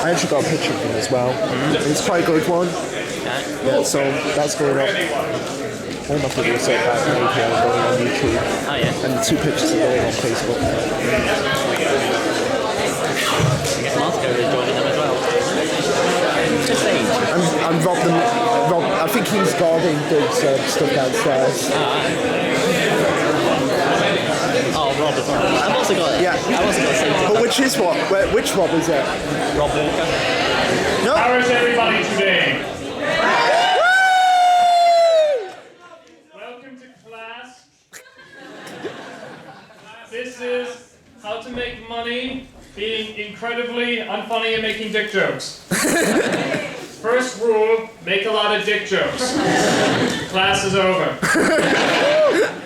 I actually got a picture of him as well. It's quite a good one. Yeah, so that's going up. All my videos are about APL going on YouTube. Oh yeah. And the 2 pictures are going on Facebook. I guess Marco is joining them as well. Just saying. And Rob, I think he's guarding Doug's stuff downstairs. Oh, Rob as well. I've also got it. Yeah. I've also got the same thing. But which is what? Which Rob is it? Rob Walker. No. How is everybody today? Welcome to class. This is how to make money being incredibly unfunny and making dick jokes. First rule, make a lot of dick jokes. Class is over.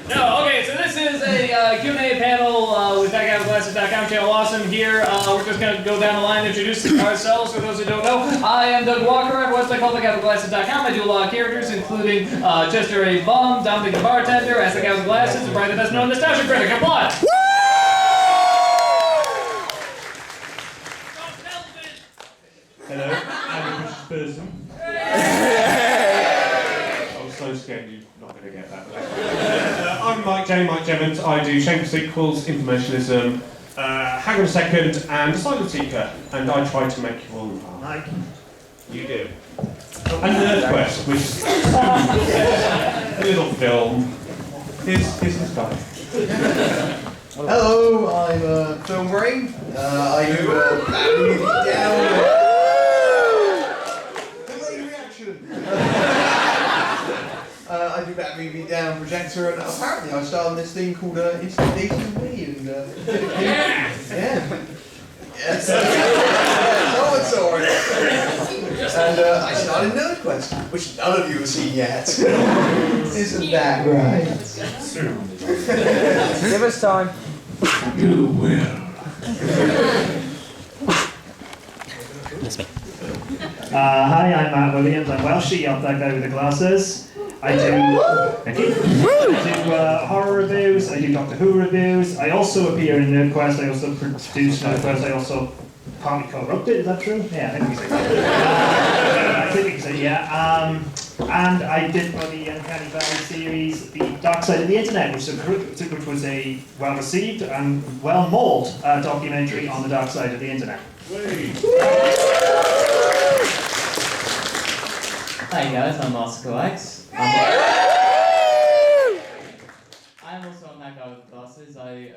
No, okay, so this is a Q&A panel with DuckOutGlasses.com, channel awesome here. We're just going to go down the line and introduce ourselves for those who don't know. I am Doug Walker. I have a website called DuckOutGlasses.com. I do a lot of characters, including Chester A. Bum, Dominic the Bartender, as Duck Out Glasses, and probably the best known nostalgia critic. Applaud! Hello, I'm a British person. I was so scared you're not going to get that. I'm Mike Jemmons. I do Shameful Sequels, Informationalism, Hang on a Second, and Asylum Seeker. And I try to make you all laugh. Mike. You do. And Nerd Quest, which is a little film. Here's this guy. Hello, I'm Film Brain. I do battery down. Delayed reaction. I do battery down projector, and apparently I started this thing called Instant Dating with Me, and yeah. Yes. Oh, it's alright. And I started Nerd Quest, which none of you have seen yet. Isn't that right? Soon. Give us time. You will. That's me. Hi, I'm Matt Williams. I'm Welshie. I'm that guy with the glasses. I do horror reviews. I do Doctor Who reviews. I also appear in Nerd Quest. I also produce Nerd Quest. I also partly co-wrote it. Is that true? Yeah, I think we say that. I think we can say yeah. And I did for the Uncanny Valley series, The Dark Side of the Internet, which was a well-received and well-mauled documentary on the dark side of the internet. Hi guys, I'm Master Coax. I'm also on that guy with glasses. I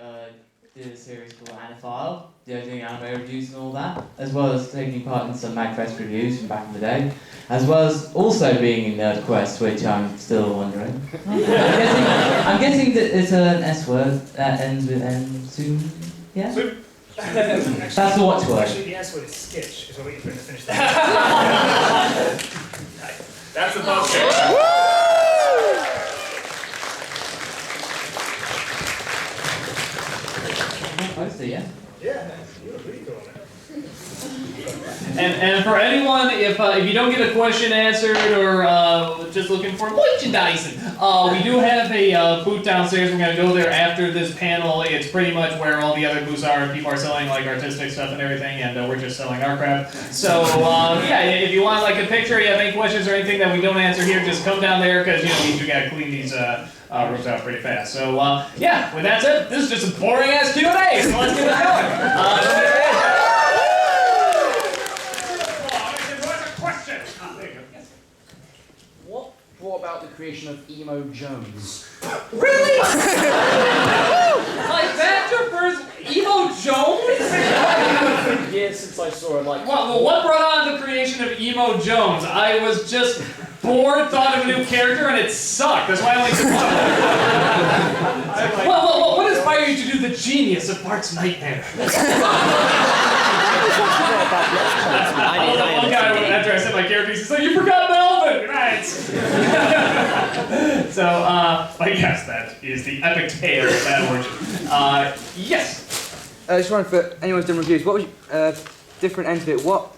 did a series called Anaphile, doing anime reviews and all that, as well as taking part in some MagFest reviews from back in the day, as well as also being in Nerd Quest, which I'm still wondering. I'm guessing that it's an S word that ends with N soon. Yeah? Soon. That's the watchword. Actually, the S word is sketch, is what we're going to finish that. That's the bullshit. Poster, yeah? Yeah, you look really cool on it. And for anyone, if you don't get a question answered or just looking for merchandising, we do have a booth downstairs. We're going to go there after this panel. It's pretty much where all the other booths are. People are selling like artistic stuff and everything, and we're just selling our crap. So yeah, if you want like a picture, you have any questions or anything that we don't answer here, just come down there because we got to clean these rooms out pretty fast. So yeah, with that said, this is just a boring ass Q&A. So let's get it going. What brought about the creation of Emo Jones? Really? Like that's your first Emo Jones? Years since I saw it, like... Well, what brought on the creation of Emo Jones? I was just bored, thought of a new character, and it sucked. That's why I only did one. Well, what inspired you to do the genius of Bart's Nightmare? One guy, after I said my character, he said, "You forgot Melvin!" Right. So, but yes, that is the epic tale of that origin. Yes. Just wondering for anyone who's done reviews, what was different ends of it? What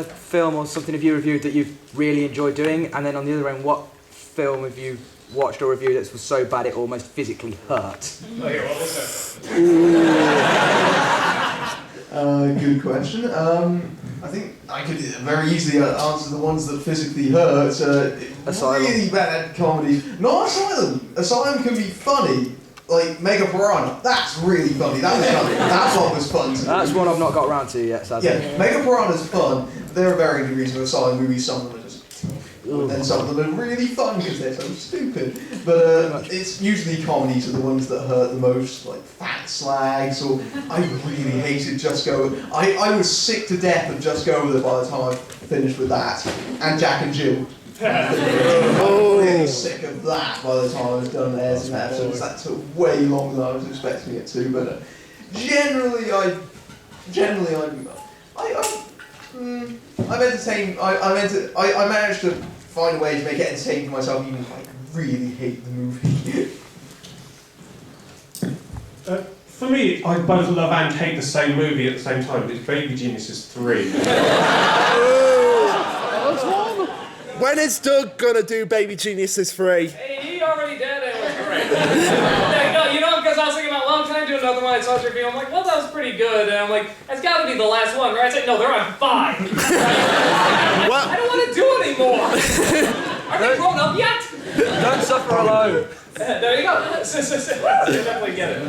film or something have you reviewed that you've really enjoyed doing? And then on the other end, what film have you watched or reviewed that was so bad it almost physically hurt? Oh, here, what was that? Good question. I think I could very easily answer the ones that physically hurt. Asylum. Really bad comedies. Not Asylum. Asylum can be funny. Like Mega Piranha. That's really funny. That was funny. That one was fun to me. That's one I've not got around to yet, sadly. Yeah, Mega Piranha's fun. There are varying degrees of Asylum movies. Some of them are just... And then some of them are really fun because they're so stupid. But it's usually comedies are the ones that hurt the most, like Fat Slags, or I really hated Just Go. I was sick to death of Just Go With It by the time I finished with that. And Jack and Jill. I was really sick of that by the time I was done there. Some episodes that took way longer than I was expecting it to. But generally, I'm entertained. I managed to find a way to make it entertaining for myself, even if I really hate the movie. For me, I both love and hate the same movie at the same time. It's Baby Geniuses 3. When is Doug gonna do Baby Geniuses 3? Hey, he already did it. It was great. No, you know, because I was thinking about, well, can I do another one? I saw your video. I'm like, well, that was pretty good. And I'm like, that's got to be the last one, right? I said, no, they're on 5. I don't want to do it anymore. Are they grown up yet? Don't suffer alone. There you go. You definitely get it.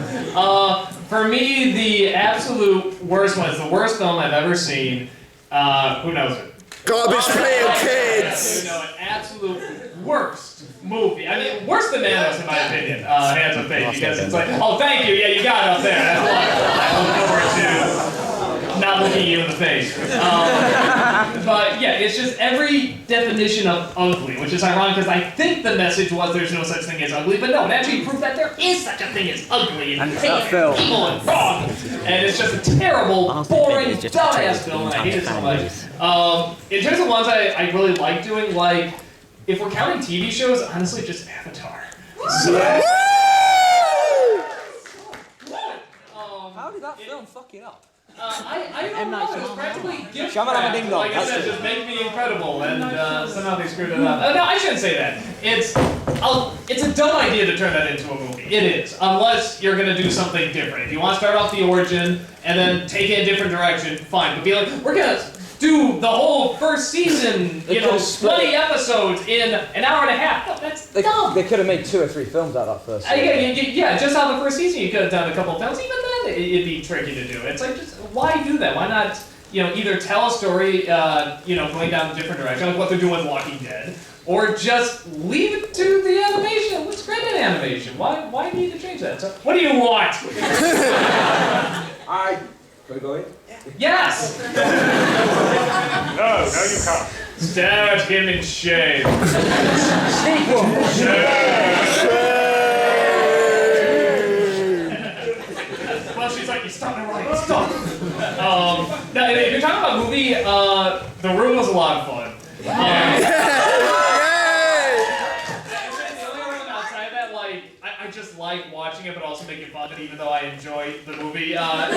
For me, the absolute worst one is the worst film I've ever seen. Who knows it? Garbage Pail Kids! You know, an absolute worst movie. I mean, worse than Nanos, in my opinion. Hands of Fate, because it's like, oh, thank you, yeah, you got it up there. That's wonderful. I look forward to not looking you in the face. But yeah, it's just every definition of ugly, which is ironic because I think the message was there's no such thing as ugly, but no, it actually proved that there is such a thing as ugly and evil and wrong. And it's just a terrible, boring, dumbass film, and I hate it so much. In terms of ones I really like doing, like, if we're counting TV shows, honestly, just Avatar. So, How did that film fuck it up? I don't know, it was practically gift Shaman wrap. Ding Dong, Like I that's said, it. just make me incredible, and somehow they screwed it up. No, I shouldn't say that. It's a dumb idea to turn that into a movie. It is, unless you're gonna do something different. If you want to start off the origin and then take it a different direction, fine. But be like, we're gonna do the whole first season, you know, 20 episodes in an hour and a half. No, that's dumb. They could have made 2 or 3 films out of that first season. Yeah, just out of the first season, you could have done a couple of films. Even then, it'd be tricky to do. It's like, just why do that? Why not, you know, either tell a story, you know, going down a different direction, like what they're doing with Walking Dead, or just leave it to the animation. It looks great in animation. Why need to change that? So, what do you want? Can we go in? Yes! No, you can't. Stare at him in shame. Well, she's like, you stop it right, stop. Now, if you're talking about movie, The Room was a lot of fun. I just like watching it, but also making fun of it, even though I enjoy the movie. I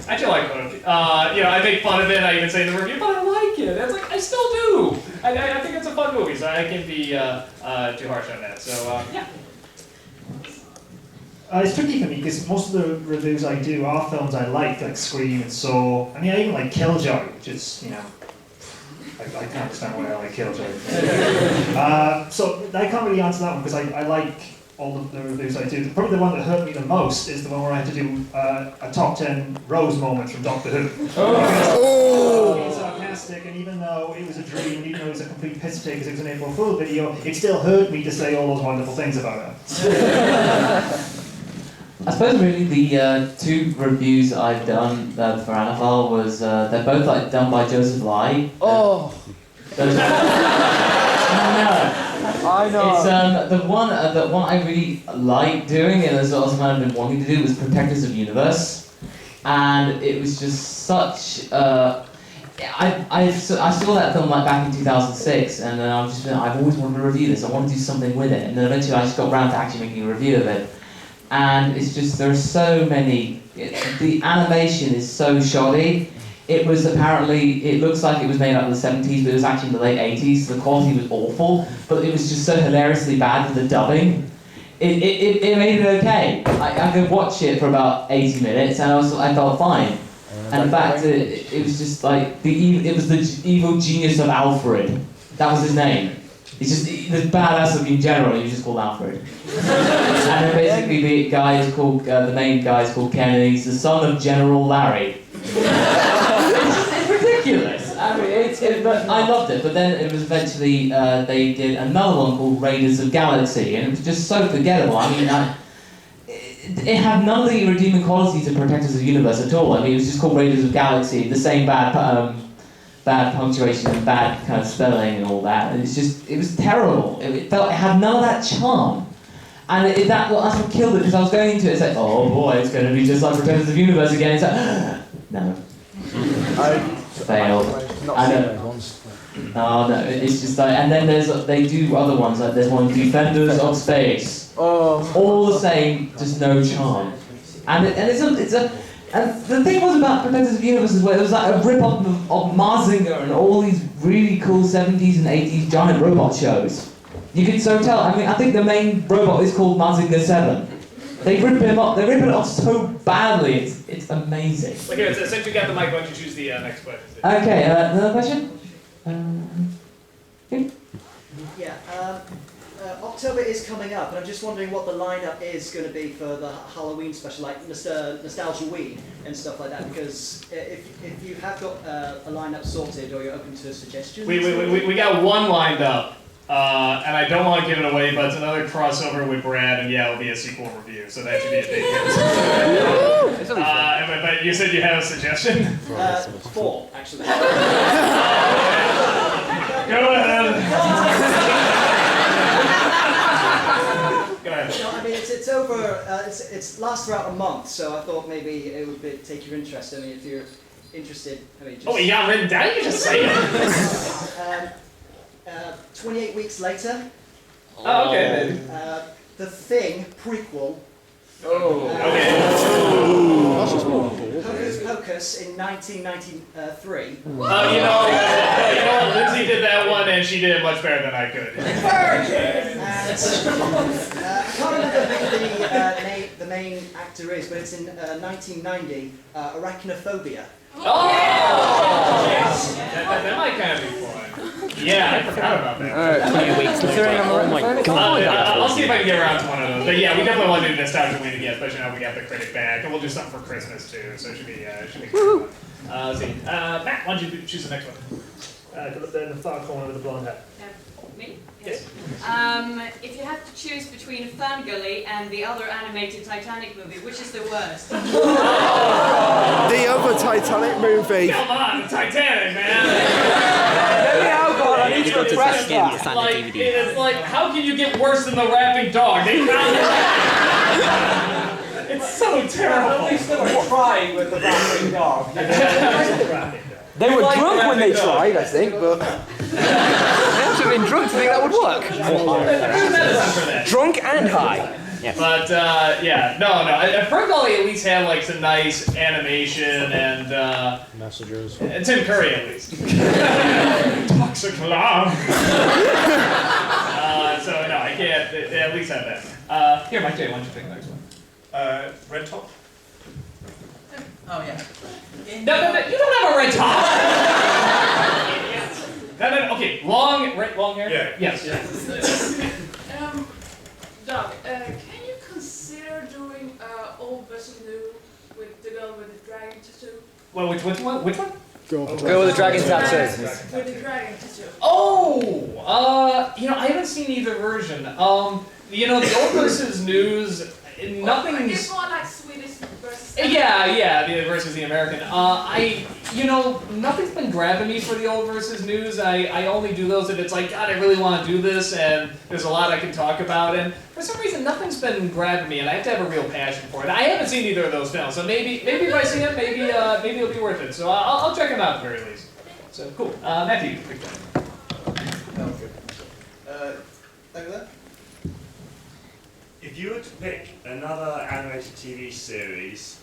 actually like Hook. You know, I make fun of it. I even say in the review, but I like it. It's like I still do. I think it's a fun movie, so I can't be too harsh on that. So yeah. It's tricky for me because most of the reviews I do are films I like Scream and Saw. I mean, I even like Killjoy, which is, you know, I can't understand why I like Killjoy. So I can't really answer that one because I like all of the reviews I do. Probably the one that hurt me the most is the one where I had to do a top 10 Rose moments from Doctor Who. Being sarcastic, and even though it was a dream, even though it was a complete piss take because it was an April Fool video, it still hurt me to say all those wonderful things about her. I suppose really the 2 reviews I've done for Anifal was they're both like done by Joseph Lai. Oh. I know. It's the one I really like doing, and as also I've been wanting to do, was Protectors of Universe, and it was just such. I saw that film like back in 2006, and then I've always wanted to review this. I want to do something with it, and then eventually I just got around to actually making a review of it. And it's just, there are so many, the animation is so shoddy. It was apparently, it looks like it was made out of the 70s, but it was actually in the late 80s, so the quality was awful, but it was just so hilariously bad with the dubbing. It made it okay. I could watch it for about 80 minutes, and I felt fine. And in fact, it was just like it was the evil genius of Alfred. That was his name. He's just the badass in general. He was just called Alfred. And then basically the guy is called the main guy is called Ken, and he's the son of General Larry. It's ridiculous. I mean, but I loved it. But then it was eventually they did another one called Raiders of Galaxy, and it was just so forgettable. I mean, it had none of the redeeming qualities of Protectors of the Universe at all. I mean, it was just called Raiders of Galaxy, the same bad punctuation and bad kind of spelling and all that. And it was terrible. It had none of that charm. And that's what killed it, because I was going into it, it's like, oh boy, it's going to be just like Protectors of the Universe again. It's like, no. Failed. Not seen those ones. Oh no, it's just like, and then they do other ones, like there's one Defenders of Space. Oh. All the same, just no charm. And the thing was about Protectors of the Universe is where it was like a rip-off of Mazinger and all these really cool 70s and 80s giant robot shows. You can so tell. I mean, I think the main robot is called Mazinger 7. They rip him off. They rip it off so badly. It's amazing. Look here, since you got the mic, why don't you choose the next question? Okay, another question? Yeah, October is coming up, and I'm just wondering what the lineup is going to be for the Halloween special, like Nostalgia Wii and stuff like that. Because if you have got a lineup sorted, or you're open to suggestions, We got one lined up. And I don't want to give it away, but it's another crossover with Brad, and yeah, it'll be a sequel review, so that should be a big hit. But you said you have a suggestion? 4, actually. Go ahead. Go ahead. No, I mean, it's over, it's lasts throughout a month, so I thought maybe it would take your interest. I mean, if you're interested, I mean, just... Oh, you got written down? You just say it. 28 weeks later. Oh, okay. The Thing prequel. Oh. Okay. Hocus Pocus in 1993. You know what? Lindsay did that one, and she did it much better than I could. And, I can't remember who the main actor is, but it's in 1990. Arachnophobia. Oh! Yes. That might kind of be fun. Yeah, I forgot about that. 2 weeks later. Oh my god. I'll see if I can get around to one of those. But yeah, we definitely want to do Nostalgia Wii again, especially now we got the critic back. And we'll do something for Christmas too, so it should be good. Let's see. Matt, why don't you choose the next one? The far corner with the blonde hair. Me? Yes. If you had to choose between Ferngully and the other animated Titanic movie, which is the worst? The other Titanic movie. Come on, the Titanic, man! Alcon, I need to press that. Like, it's like, how can you get worse than the rapping dog? They found it. It's so terrible. At least they were trying with the rapping dog. They were drunk when they tried, I think, but they must have been drunk to think that would work. There's medicine for that. Drunk and high. Yes. But yeah, no. Ferngully at least had like some nice animation and Messages. and Tim Curry at least. Toxic love. So no, I can't. They at least have that. Here, Mike J, why don't you pick the next one? Red Top. Oh yeah. No, you don't have a red top. No. Okay, long hair. Yeah. Yes. Doug, can you consider doing old versus new with the girl with the dragon tattoo? Well, which one? Go with the dragon tattoo. With the dragon tattoo. Oh, I haven't seen either version. The old versus news, nothing's. I guess more like Swedish versus. Yeah, the versus the American. Nothing's been grabbing me for the old versus news. I only do those if it's like, God, I really want to do this, and there's a lot I can talk about, and for some reason nothing's been grabbing me, and I have to have a real passion for it. I haven't seen either of those films, so maybe if I see it, maybe it'll be worth it. So I'll check them out at the very least. So cool. Matthew, you pick that. Over there. If you were to pick another animated TV series,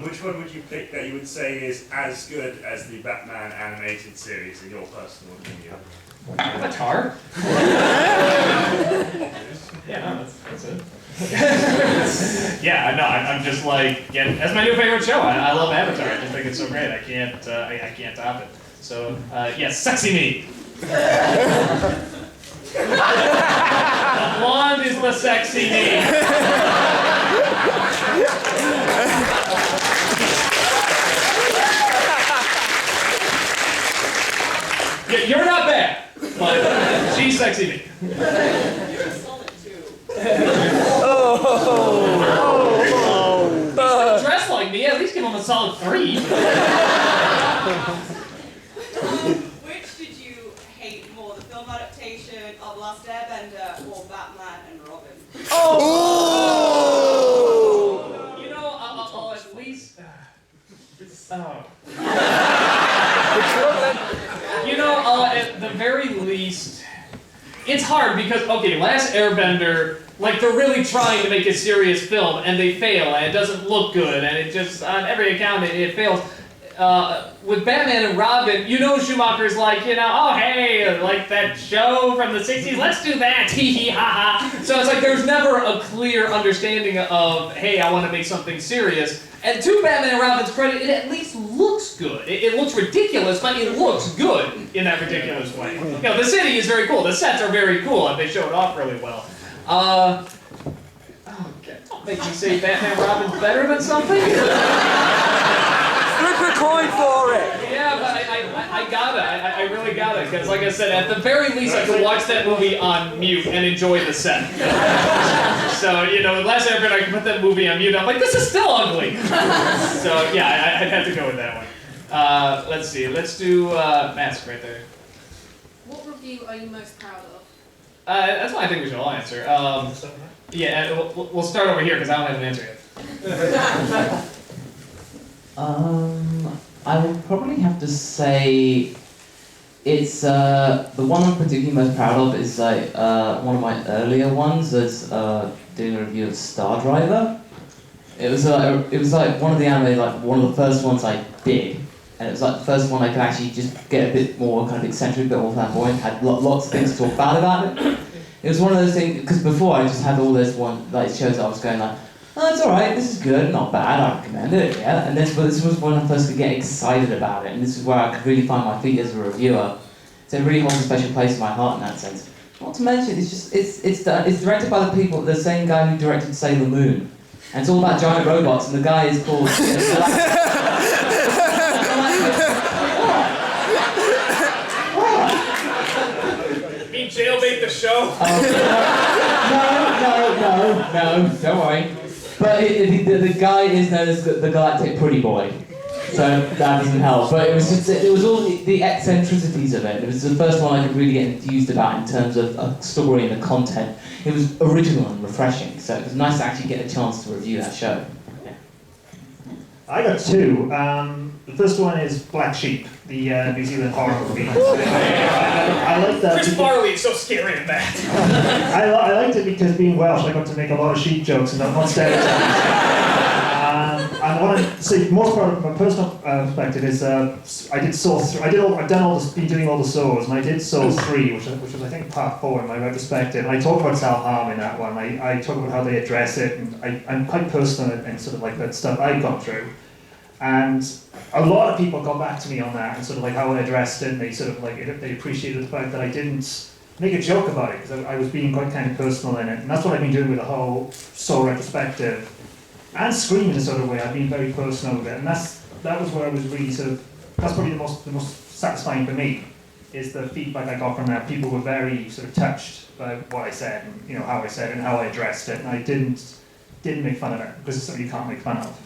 which one would you pick that you would say is as good as the Batman animated series, in your personal opinion? Avatar? Yeah, no, that's it. Yeah, no, I'm just like, yeah, that's my new favorite show. I love Avatar. I just think it's so great. I can't top it. So, yes, sexy me. The blonde is the sexy me. Yeah, you're not bad, but she's sexy me. You're a solid 2. He's still dressed like me. At least give him a solid 3. Which did you hate more, the film adaptation of Last Airbender or Batman and Robin? You know, I'll at least. You know, at the very least, it's hard because, okay, Last Airbender, like, they're really trying to make a serious film, and they fail, and it doesn't look good, and it just, on every account, it fails. With Batman and Robin, you know Schumacher's like, you know, oh hey, like that show from the 60s, let's do that, hee hee ha ha. So it's like there's never a clear understanding of, hey, I want to make something serious. And to Batman and Robin's credit, it at least looks good. It looks ridiculous, but it looks good in that ridiculous way. You know, the city is very cool, the sets are very cool, and they show it off really well. Oh, God, don't make me say Batman and Robin's better than something. Flip a coin for it! Yeah, but I gotta. I really gotta. Because, like I said, at the very least, I could watch that movie on mute and enjoy the set. So, you know, last Airbender, I could put that movie on mute. I'm like, this is still ugly. So, yeah, I'd have to go with that one. Let's see. Let's do Mask right there. What review are you most proud of? That's one I think we should all answer. Yeah, we'll start over here because I don't have an answer yet. I would probably have to say it's the one I'm particularly most proud of is like one of my earlier ones. Is doing a review of Star Driver. It was like one of the anime, like one of the first ones I did, and it was like the first one I could actually just get a bit more kind of eccentric, a bit more flamboyant. Had lots of things to talk bad about it. It was one of those things because before I just had all this one like shows I was going like, oh, it's alright, this is good, not bad, I recommend it, yeah. And this was when I first could get excited about it, and this is where I could really find my feet as a reviewer. So it really holds a special place in my heart in that sense. Not to mention, it's directed by the same guy who directed Sailor Moon. And it's all about giant robots, and the guy is called... You mean jailbait the show? No, don't worry. But the guy is known as the Galactic Pretty Boy, so that doesn't help. But it was all the eccentricities of it. It was the first one I could really get enthused about in terms of a story and the content. It was original and refreshing, so it was nice to actually get a chance to review that show. Yeah. I got 2. The first one is Black Sheep, the New Zealand horror movie. I like that. Chris Farley is so scary in that. I liked it because being Welsh, I got to make a lot of sheep jokes and not stereotypes. And what I see, most part of my personal perspective is I did Saw 3. Been doing all the Saws, and I did Saw 3, which was I think part 4 in my retrospective. And I talk about self-harm in that one. I talk about how they address it, and I'm quite personal and sort of like that stuff I've gone through. And a lot of people got back to me on that and sort of like how I addressed it, and they sort of like they appreciated the fact that I didn't make a joke about it because I was being quite kind of personal in it, and that's what I've been doing with the whole Saw retrospective and Scream in a sort of way. I've been very personal with it, and that was where I was really sort of that's probably the most satisfying for me is the feedback I got from that. People were very sort of touched by what I said and how I said it and how I addressed it, and I didn't make fun of it because it's something you can't make fun of.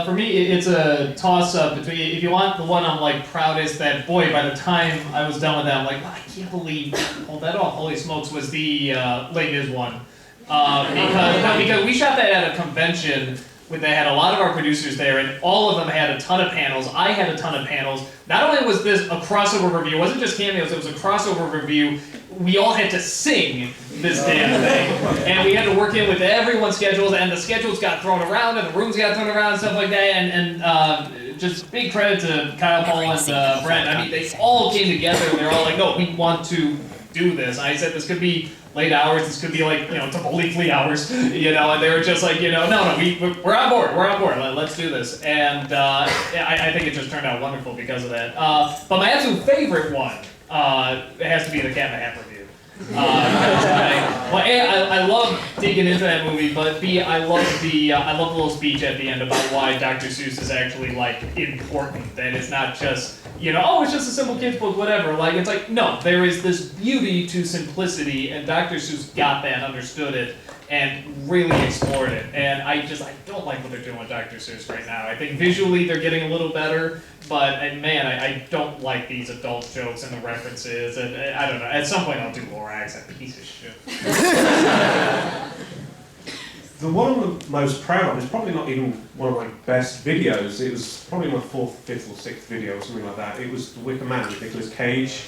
For me, it's a toss-up between, if you want the one I'm like proudest, that boy, by the time I was done with that, I'm like, I can't believe I pulled that off. Holy smokes, was the Les Mis one. Because we shot that at a convention they had a lot of our producers there, and all of them had a ton of panels. I had a ton of panels. Not only was this a crossover review, it wasn't just cameos, it was a crossover review. We all had to sing this damn thing, and we had to work in with everyone's schedules, and the schedules got thrown around, and the rooms got thrown around, and stuff like that, and just big credit to Kyle, Paul, and Brent. I mean, they all came together, and they're all like, no, we want to do this. And I said, this could be late hours, this could be like, Topolifly hours, and they were just like, no, we're on board, let's do this. And I think it just turned out wonderful because of that. But my absolute favorite one, it has to be the Cat in the Hat review. I love digging into that movie, but B, I love the little speech at the end about why Dr. Seuss is actually like important. That it's not just it's just a simple kid's book, whatever. Like it's like no, there is this beauty to simplicity, and Dr. Seuss got that, understood it, and really explored it. And I don't like what they're doing with Dr. Seuss right now. I think visually they're getting a little better, but man, I don't like these adult jokes and the references, and I don't know. At some point I'll do Lorax, that piece of shit. The one I'm the most proud of is probably not even one of my best videos. It was probably my 4th, 5th or 6th video or something like that. It was The Wicker Man with Nicolas Cage.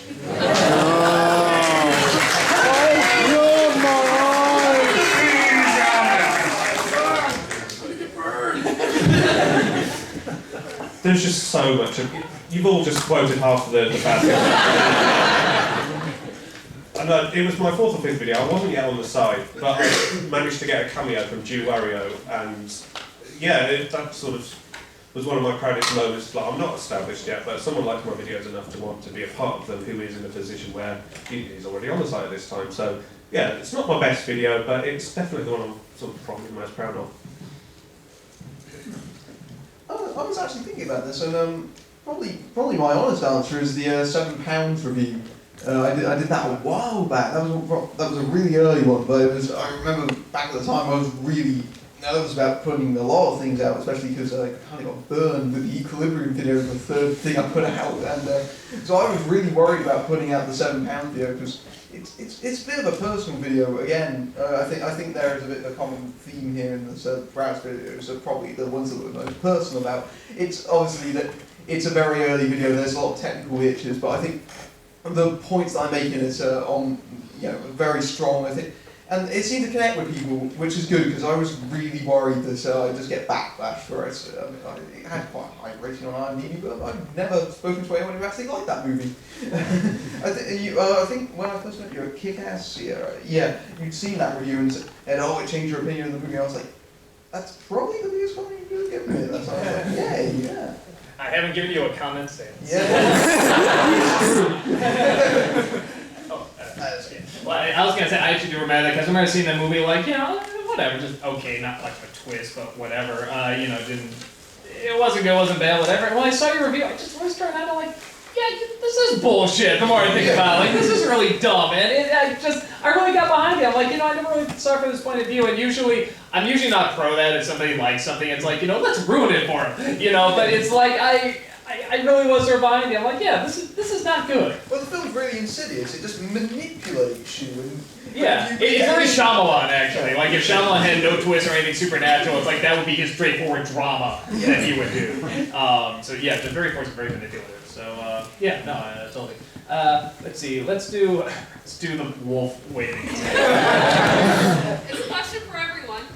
There's just so much of you've all just quoted half of the bad things. And it was my 4th or 5th video. I wasn't yet on the side, but I managed to get a cameo from Jew Wario, and that sort of was one of my proudest moments. Like, I'm not established yet, but someone liked my videos enough to want to be a part of them, who is in a position where he's already on the site at this time. So yeah, it's not my best video, but it's definitely the one I'm sort of probably most proud of. I was actually thinking about this, and probably my honest answer is the £7 review. I did that a while back. That was a really early one, but I remember back at the time I was really nervous about putting a lot of things out, especially because I kind of got burned with the Equilibrium video, the 3rd thing I put out, and so I was really worried about putting out the £7 video because it's a bit of a personal video. Again, I think there is a bit of a common theme here in the Browse videos, are probably the ones that we're most personal about. It's obviously that it's a very early video. There's a lot of technical hitches, but I think the points that I'm making is very strong. I think, and it seemed to connect with people, which is good because I was really worried that I'd just get backlash for it. It had quite a high rating on IMDb, but I've never spoken to anyone who actually liked that movie. I think when I first met you at Kick-Ass, you'd seen that review and said, it changed your opinion of the movie. I was like, that's probably the biggest one you've ever given me. That's I was like, yeah. I haven't given you a comment stance. Yeah. Well, I was gonna say I actually do remember that because I remember seeing that movie like whatever, just okay, not like a twist, but whatever. It wasn't good, wasn't bad, whatever. And when I saw your review, I just was starting out like, this is bullshit. The more I think about it, like this is really dumb, and I really got behind it. I'm like, I never really saw it from this point of view, and I'm usually not pro that if somebody likes something, it's like, let's ruin it for them, but it's like I really was there behind it. I'm like, this is not good. Well, the film's really insidious. It just manipulates you. And it's very Shyamalan, actually. Like, if Shyamalan had no twist or anything supernatural, it's like that would be his straightforward drama that he would do. The very force is very manipulative. So, totally. Let's see. Let's do the wolf waiting. It's a question for everyone.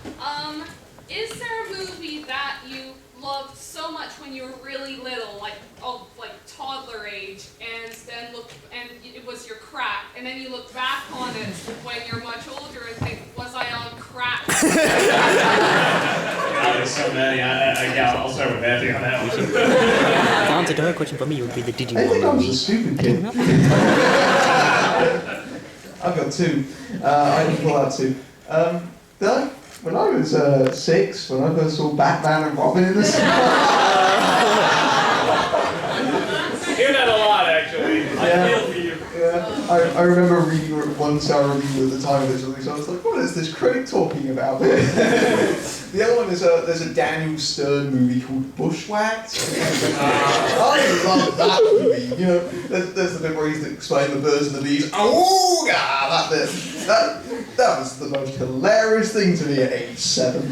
Is there a movie that you loved so much when you were really little, like toddler age, and then it was your crack, and then you look back on it when you're much older and think, was I on crack? There's so many. I'll start with Matthew on that one. The answer to her question for me would be the Digimon movie. I think I was a stupid kid. I've got 2. I can pull out 2. When I was 6, when I first saw Batman and Robin in the cinema. I hear that a lot, actually. I feel for you. Yeah, I remember reading a 1-star review at the time of this release. I was like, what is this critic talking about? The other one is there's a Daniel Stern movie called Bushwhacked. I love that movie. There's the bit where he's explaining the birds and the bees. Oh, God, that was the most hilarious thing to me at age 7.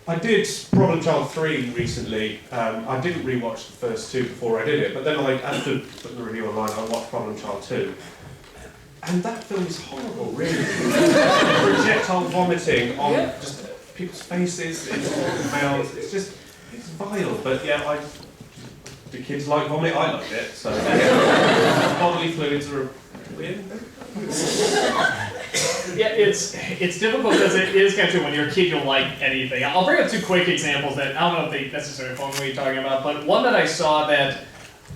I did Problem Child 3 recently. I didn't rewatch the first 2 before I did it, but then after putting the review online, I watched Problem Child 2. And that film is horrible, really. Projectile vomiting on just people's faces, it's mouths, it's vile. But Do kids like vomit? I loved it, so bodily fluids are weird. Yeah, it's difficult because it is kind of true when you're a kid you'll like anything. I'll bring up two quick examples that I don't know if they necessarily fall in what you're talking about, but one that I saw that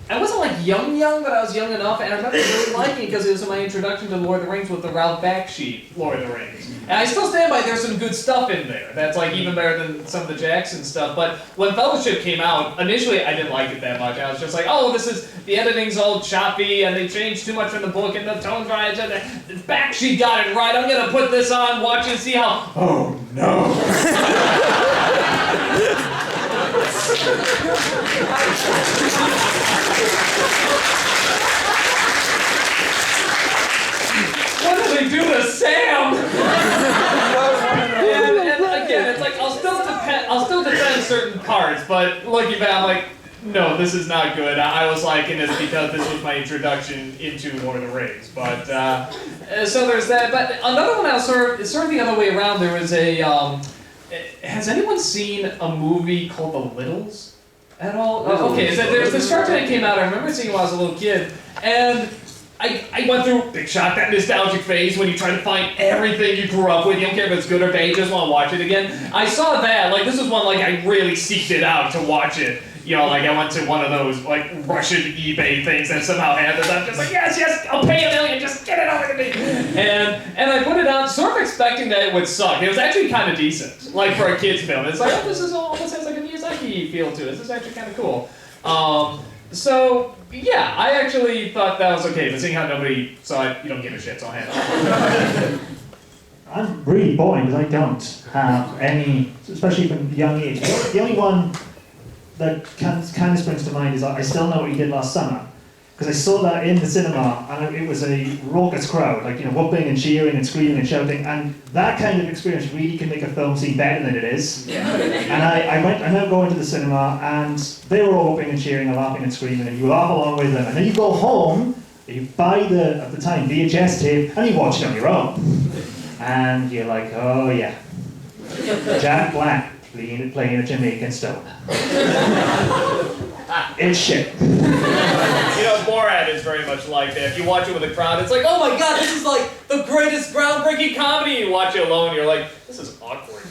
I wasn't like young, but I was young enough, and I remember really liking it because it was my introduction to Lord of the Rings with the Ralph Bakshi Lord of the Rings. And I still stand by there's some good stuff in there. That's like even better than some of the Jackson stuff. But when Fellowship came out, initially I didn't like it that much. I was just like, oh, the editing's all choppy, and they changed too much from the book, and the tone's right. Bakshi got it right. I'm gonna put this on, watch and see how. Oh no. What did they do to Sam? and again, it's like I'll still defend certain parts, but looking back, I'm like, no, this is not good. I was liking this because this was my introduction into Lord of the Rings. But so there's that. But another one I was sort of the other way around. There was a. Has anyone seen a movie called The Littles at all? Okay, so there's this cartoon that came out. I remember seeing it when I was a little kid, and I went through big shock, that nostalgic phase when you try to find everything you grew up with. You don't care if it's good or bad, you just want to watch it again. I saw that, like this was one like I really seeked it out to watch it. You know, like I went to one of those like Russian eBay things that somehow had this. I'm just like, yes, I'll pay $1 million, just get it over to me. And I put it on, sort of expecting that it would suck. It was actually kind of decent, like for a kid's film. It's like, oh, this is almost has like a Miyazaki feel to it. This is actually kind of cool. So yeah, I actually thought that was okay. But seeing how nobody saw it, you don't give a shit. So I had it. I'm really boring because I don't have any, especially from a young age. The only one that kind of springs to mind is I Still Know What You Did Last Summer, because I saw that in the cinema and it was a raucous crowd, like, you know, whooping and cheering and screaming and shouting, and that kind of experience really can make a film seem better than it is. Yeah. And I remember going to the cinema and they were all whooping and cheering and laughing and screaming, and you laugh along with them, and then you go home, you buy at the time, VHS tape, and you watch it on your own. And you're like, oh yeah, Jack Black playing a Jamaican stoner. It's shit. You know, Borat is very much like that. If you watch it with a crowd, it's like, oh my god, this is like the greatest groundbreaking comedy. You watch it alone, you're like, this is awkward.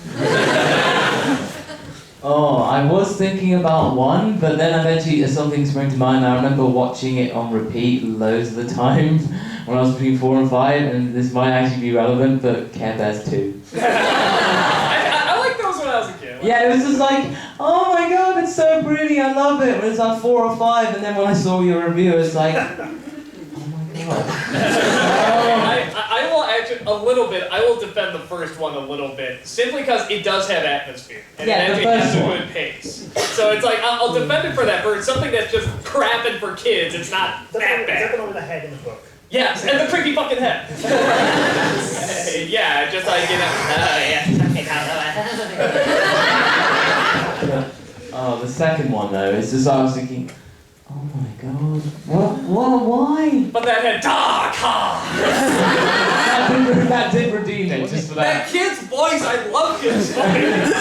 Oh, I was thinking about one, but then eventually something sprang to mind. I remember watching it on repeat loads of the time when I was between 4 and 5, and this might actually be relevant, but Care Bears 2. I like those when I was a kid. Yeah, it was just like, oh my god, it's so pretty, I love it. When it's like 4 or 5, and then when I saw your review, it's like, oh my god. I will actually, a little bit, I will defend the first one a little bit, simply because it does have atmosphere. And yeah, it actually has a good pace. So it's like, I'll defend it for that, for something that's just crapping for kids, it's not that bad. Is that the one with the head in the book? Yes, and the creepy fucking head. Yeah, just like, you know, Oh, the second one though, it's just I was thinking, oh my god, why? But that had that did redeem it, just for that. That kid's voice, I love his voice.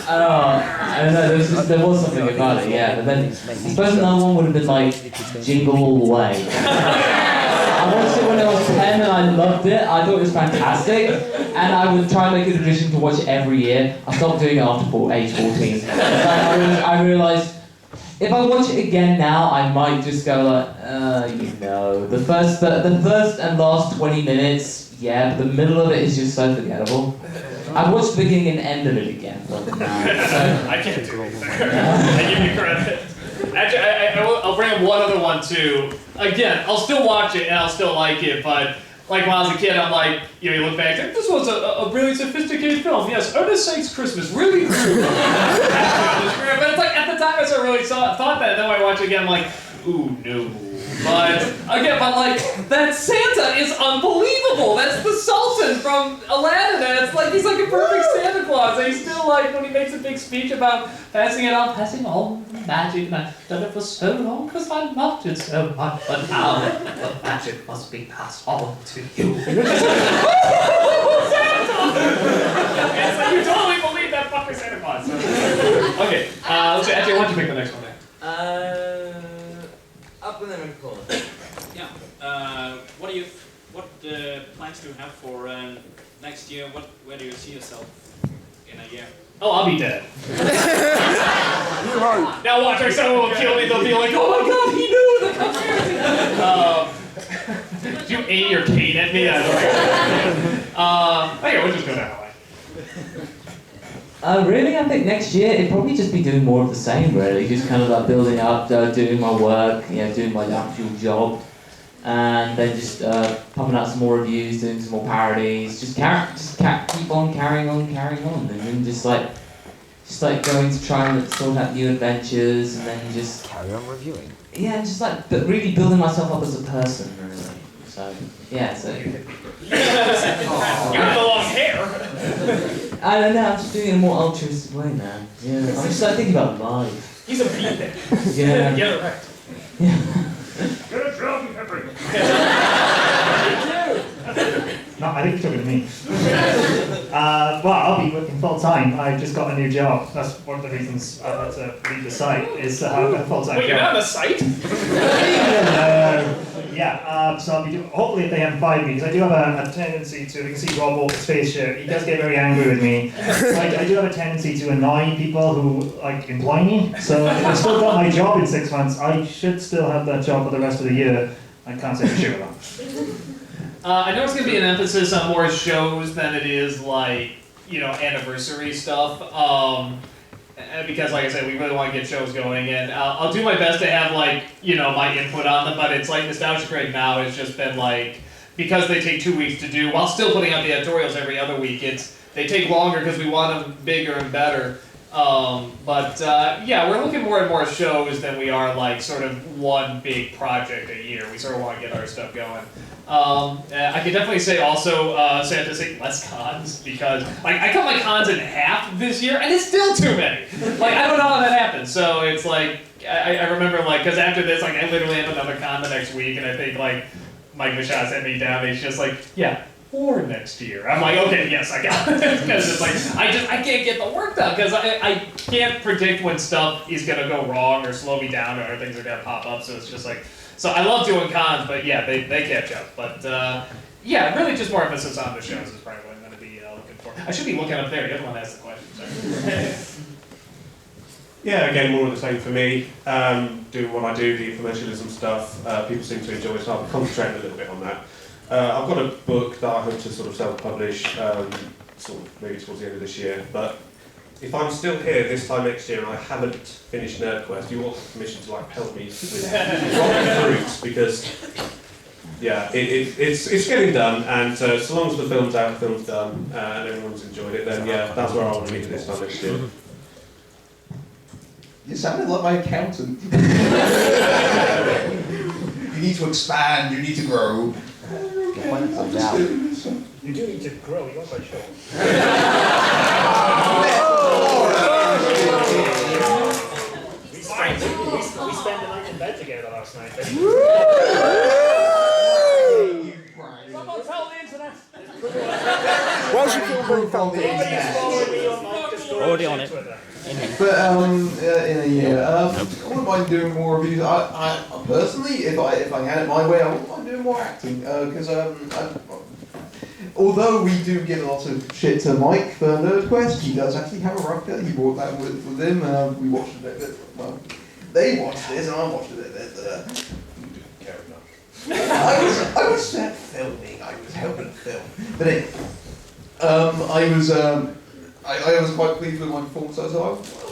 I don't know, there was something about it, yeah, but then I suppose another one would have been like Jingle All the Way. I watched it when I was 10 and I loved it. I thought it was fantastic, and I would try and make a tradition to watch it every year. I stopped doing it after age 14. I realised if I watch it again now, I might just go like, you know, the first and last 20 minutes, yeah, but the middle of it is just so forgettable. I've watched the beginning and end of it again. But no, so. I can't do it. I give you credit. Actually, I'll bring up one other one too. Again, I'll still watch it and I'll still like it, but like when I was a kid, I'm like, you know, you look back, this was a really sophisticated film. Yes, Ernest Saints Christmas really grew. But it's like at the time I sort of really thought that, and then when I watch it again, I'm like, ooh, no. But again, like that Santa is unbelievable. That's the Sultan from Aladdin, and it's like he's like a perfect Santa Claus. And he's still like when he makes a big speech about passing on the magic, and I've done it for so long because I loved it so much. But now the magic must be passed on to you. Santa! It's like you totally believe that fucking Santa Claus. Okay, let's see. Actually, why don't you pick the next one? you see yourself in a year? Oh, I'll be dead. You hope. Now watch, or someone will kill me, they'll be like, oh my god, he knew the conspiracy! You aim your cane at me? Okay, we'll just go that way. Really, I think next year it'd probably just be doing more of the same, really. Just kind of like building up, doing my work, doing my actual job. And then just pumping out some more reviews, doing some more parodies, keep on carrying on, and then just like going to try and sort out new adventures, and then just carry on reviewing. Yeah, just like really building myself up as a person, really. So yeah, so. You have the long hair. I don't know. I'm just doing it in a more altruistic way, man. Yeah, I'm just like thinking about life. He's a beatnik. Yeah. Get it right. Yeah. Get a drum, Pepper. No, I think you're talking to me. Well, I'll be working full time. I just got a new job. That's one of the reasons I had to leave the site, is to have a full time job. Wait, you're not on the site? So I'll be hopefully if they haven't fired me, because I do have a tendency to, you can see Rob Walker's face here, he does get very angry with me. I do have a tendency to annoy people who like employ me. So if I've still got my job in 6 months, I should still have that job for the rest of the year. I can't say for sure though. I know it's going to be an emphasis on more shows than it is like, anniversary stuff. Because like I said, we really want to get shows going, and I'll do my best to have my input on them, but it's like Nostalgic right now has just been like, because they take 2 weeks to do, while still putting out the editorials every other week, they take longer because we want them bigger and better. We're looking more and more shows than we are like sort of one big project a year. We sort of want to get our stuff going. I can definitely say also, I have to say less cons, because I cut my cons in half this year and it's still too many. I don't know how that happened. So it's like, I remember because after this, I literally have another con the next week, and I think Mike Michaud sent me down, and he's just like, yeah, for next year. I'm like, okay, yes, I got it. Because it's I can't get the work done, because I can't predict when stuff is going to go wrong or slow me down or other things are going to pop up. So it's just so I love doing cons, but yeah, they catch up. But really just more emphasis on the shows is probably what I'm going to be looking for. I should be looking up there. You're the one that asked the question. Sorry. Yeah, again, more of the same for me. Doing what I do, the informationalism stuff, people seem to enjoy it, so I'll be concentrating a little bit on that. I've got a book that I hope to sort of self-publish sort of maybe towards the end of this year, but if I'm still here this time next year and I haven't finished NerdQuest, you all have permission to help me with rotten fruits, because it's getting done, and so long as the film's out, the film's done, and everyone's enjoyed it, then that's where I want to meet this time next year. You sounded like my accountant. You need to expand, you need to grow. You do need to grow, you are quite sure. We spent the night in bed together last night. Someone tell the internet! Why should you feel found the internet? Already on it. But in a year, I wouldn't mind doing more reviews. I personally, if I had it my way, I wouldn't mind doing more acting, because although we do give a lot of shit to Mike for NerdQuest, he does actually have a rough cut. He brought that with him. We watched a bit. Well, they watched this, and I watched a bit. I was set filming. I was helping film. But anyway, I was quite pleased with my performance, so I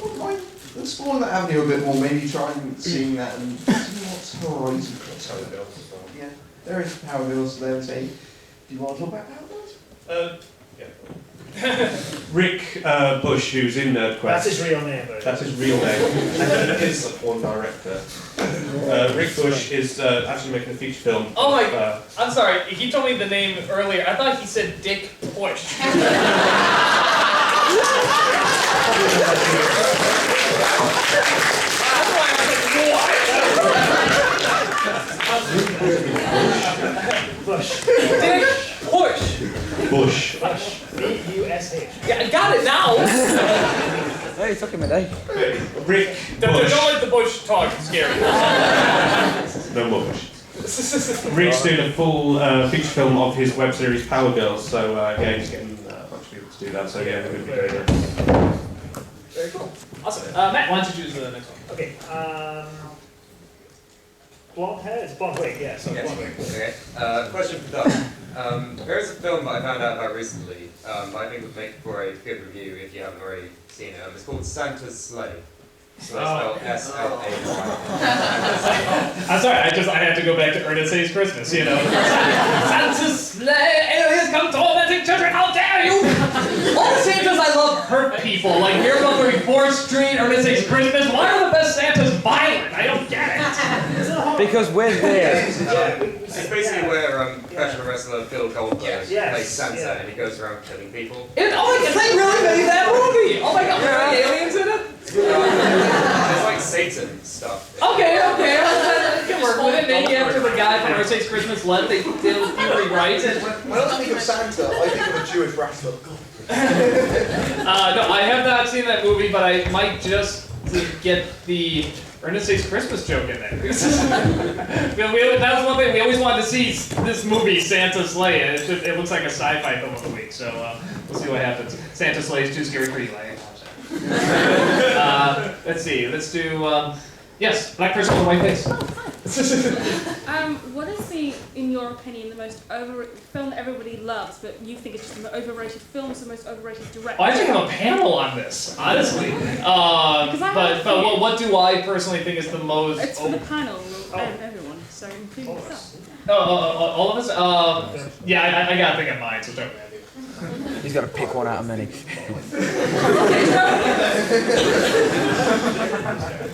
wouldn't mind exploring that avenue a bit more, maybe try and seeing that and see what's horizon. Yeah, there is Power Bills there. Say, do you want to talk about Power Bills? Yeah. Rick Bush, who's in NerdQuest. That's his real name, though. That's his real name. And he is a porn director. Rick Bush is actually making a feature film. Oh my! I'm sorry. He told me the name earlier. I thought he said Dick Push. Bush. Dick Push. Bush. B-U-S-H. Yeah, I got it now. Hey, it took him a day. Rick Don't Bush. let the Bush talk. It's scary. No more Bush. Rick's doing a full feature film of his web series Power Girls, so he's getting a bunch of people do that. So yeah, we're going to be doing that. Very cool. Awesome. Matt, why don't you choose the next one? Okay. Blonde hair? It's blonde wig, yeah. So blonde wig. Okay. Question for Doug. There's a film that I found out about recently. I think would make for a good review if you haven't already seen it. It's called Santa's Sleigh. So it's spelled S-L-A-Y. I'm sorry, I have to go back to Ernest Saves Christmas, you know. Santa's sleigh, aliens come tormenting children, how dare you! All the Santas I love hurt people, like Miracle on 34th Street, Ernest Saves Christmas. Why are the best Santas violent? I don't get it. Because we're there. It's basically where professional wrestler Phil Goldberg plays Santa and he goes around killing people. Oh my god, they really made that movie! Oh my god, there are aliens in it? It's like Satan stuff. Okay, I can work with it. Maybe after the guy from Ernest Saves Christmas left, they did a few rewrites. When I think of Santa, I think of a Jewish wrestler. No, I have not seen that movie, but I might just get the Ernest Saves Christmas joke in there. That was one thing, we always wanted to see this movie, Santa's Sleigh, and it looks like a sci-fi film of the week, so we'll see what happens. Santa's Sleigh is too scary for Eli. Let's see, let's do, yes, black person with a white face. What is in your opinion, the most film that everybody loves, but you think it's just the most overrated film, the most overrated director? I actually have a panel on this, honestly. But what do I personally think is the most... It's for the panel, everyone, so including yourself. All of us? Yeah, I gotta think of mine, so don't worry. He's got to pick one out of many.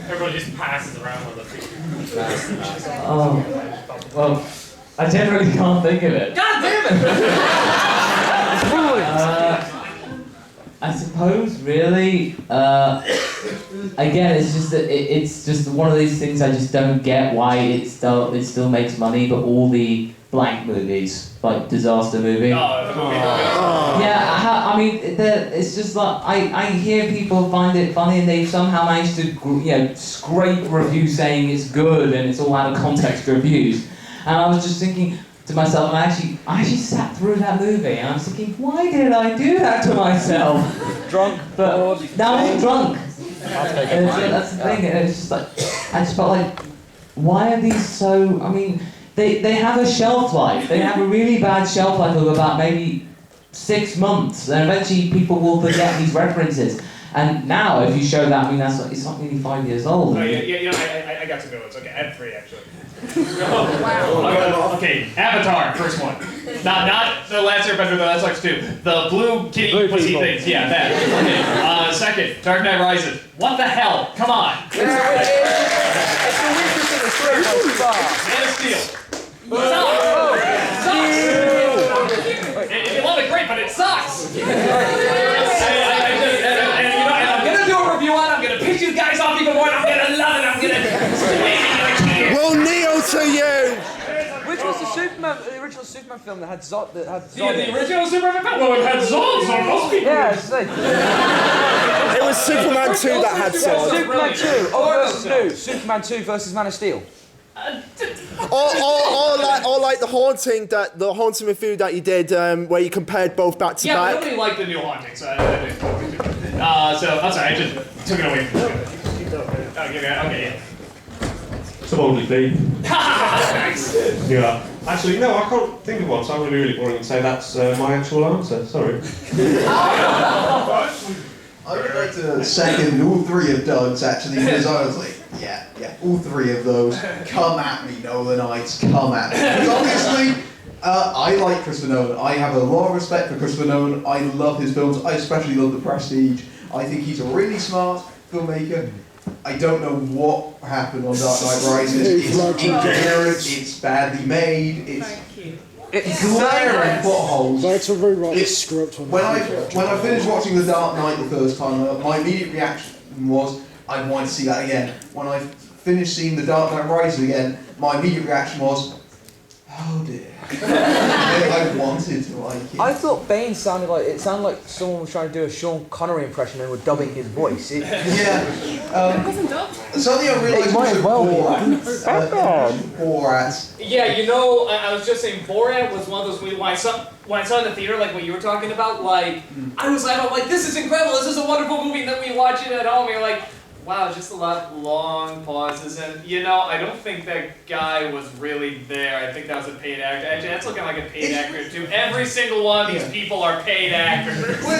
Everyone just passes around with the Well, I generally can't think of it. God damn it! I suppose, really, again, it's just that it's just one of these things I just don't get why it still makes money, but all the blank movies, like disaster movie. Yeah, I mean, it's just like I hear people find it funny, and they've somehow managed to scrape reviews saying it's good, and it's all out of context reviews. And I was just thinking to myself, I actually sat through that movie, and I was thinking, why did I do that to myself? Drunk, but now I'm drunk. That's the thing. And it's just like I just felt like, why are these so? I mean, they have a shelf life. They have a really bad shelf life of about maybe 6 months, and eventually people will forget these references. And now, if you show that, I mean, it's not really 5 years old. I got to go. It's okay. I had 3 actually. Wow. Okay, Avatar, first one. Not the Last Airbender, the Last Arcs 2. The blue kitty pussy things. Yeah, that. Okay. Second, Dark Knight Rises. What the hell? Come on. It's the weakest in the strip so far. Man of Steel. Sucks. If you love it, great, but it sucks. And I'm gonna do a review on it. I'm gonna piss you guys off even more. And I'm gonna love it. I'm gonna swing it. We'll kneel to you. Which was the original Superman film that had Zod? The original Superman film? Well, it had Zod, so most people... Yeah, it was Superman 2 that had Zod. Superman 2, versus who? Superman 2 versus Man of Steel. Or like the haunting review that you did, where you compared both back to back. Yeah, I really like the new haunting, so I didn't. So I'm sorry, I just took it away from you. Okay, yeah. So boldly, please. Nice. Yeah. Actually, no, I can't think of one, so I'm going to be really boring and say that's my actual answer. Sorry. I would like to second all 3 of Doug's actually, because I was like, yeah, all 3 of those. Come at me, Nolanites, come at me. Because obviously, I like Christopher Nolan. I have a lot of respect for Christopher Nolan. I love his films. I especially love The Prestige. I think he's a really smart filmmaker. I don't know what happened on Dark Knight Rises. It's incoherent, it's badly made, it's glaring plot holes. That's a rewrite the script. When I finished watching The Dark Knight the first time, my immediate reaction was, I want to see that again. When I finished seeing The Dark Knight Rises again, my immediate reaction was, oh dear. I wanted to like it. I thought Bane sounded like someone was trying to do a Sean Connery impression and were dubbing his voice. Something I realised was Borat. Yeah, I was just saying Borat was one of those movies. when I saw it in the theater, like what you were talking about, like I was like, this is incredible. This is a wonderful movie. And then we watch it at home. And you're like, wow, just a lot of long pauses. And you know, I don't think that guy was really there. I think that was a paid actor. Actually, that's looking like a paid actor too. Every single one of these people are paid actors. Well,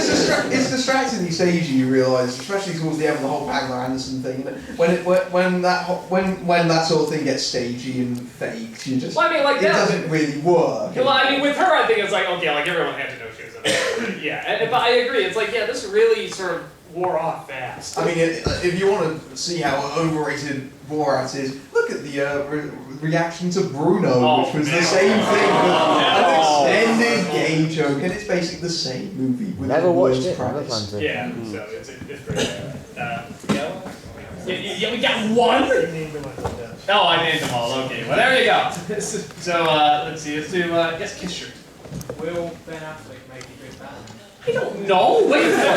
it's distractingly stagey. You realise, especially towards the end of the whole Pamela Anderson thing. When that sort of thing gets stagey and faked, you just Well, I mean, like it that. doesn't really work. Well, I mean, with her, I think it's like, okay, like everyone had to know she was in it. Yeah, but I agree. It's like, yeah, this really sort of wore off fast. I mean, if you want to see how overrated Borat is, look at the reaction to Bruno, which was the same thing, but an extended gay joke, and it's basically the same movie with Never the watched worst it, never premise. planned to. Yeah, so it's pretty bad. Yeah, we got one? Oh, I named them all. Okay, well, there you go. So, let's see. Let's do, yes, Kiss Shirt. Will Ben Affleck make a good Batman? I don't know. Wait for it.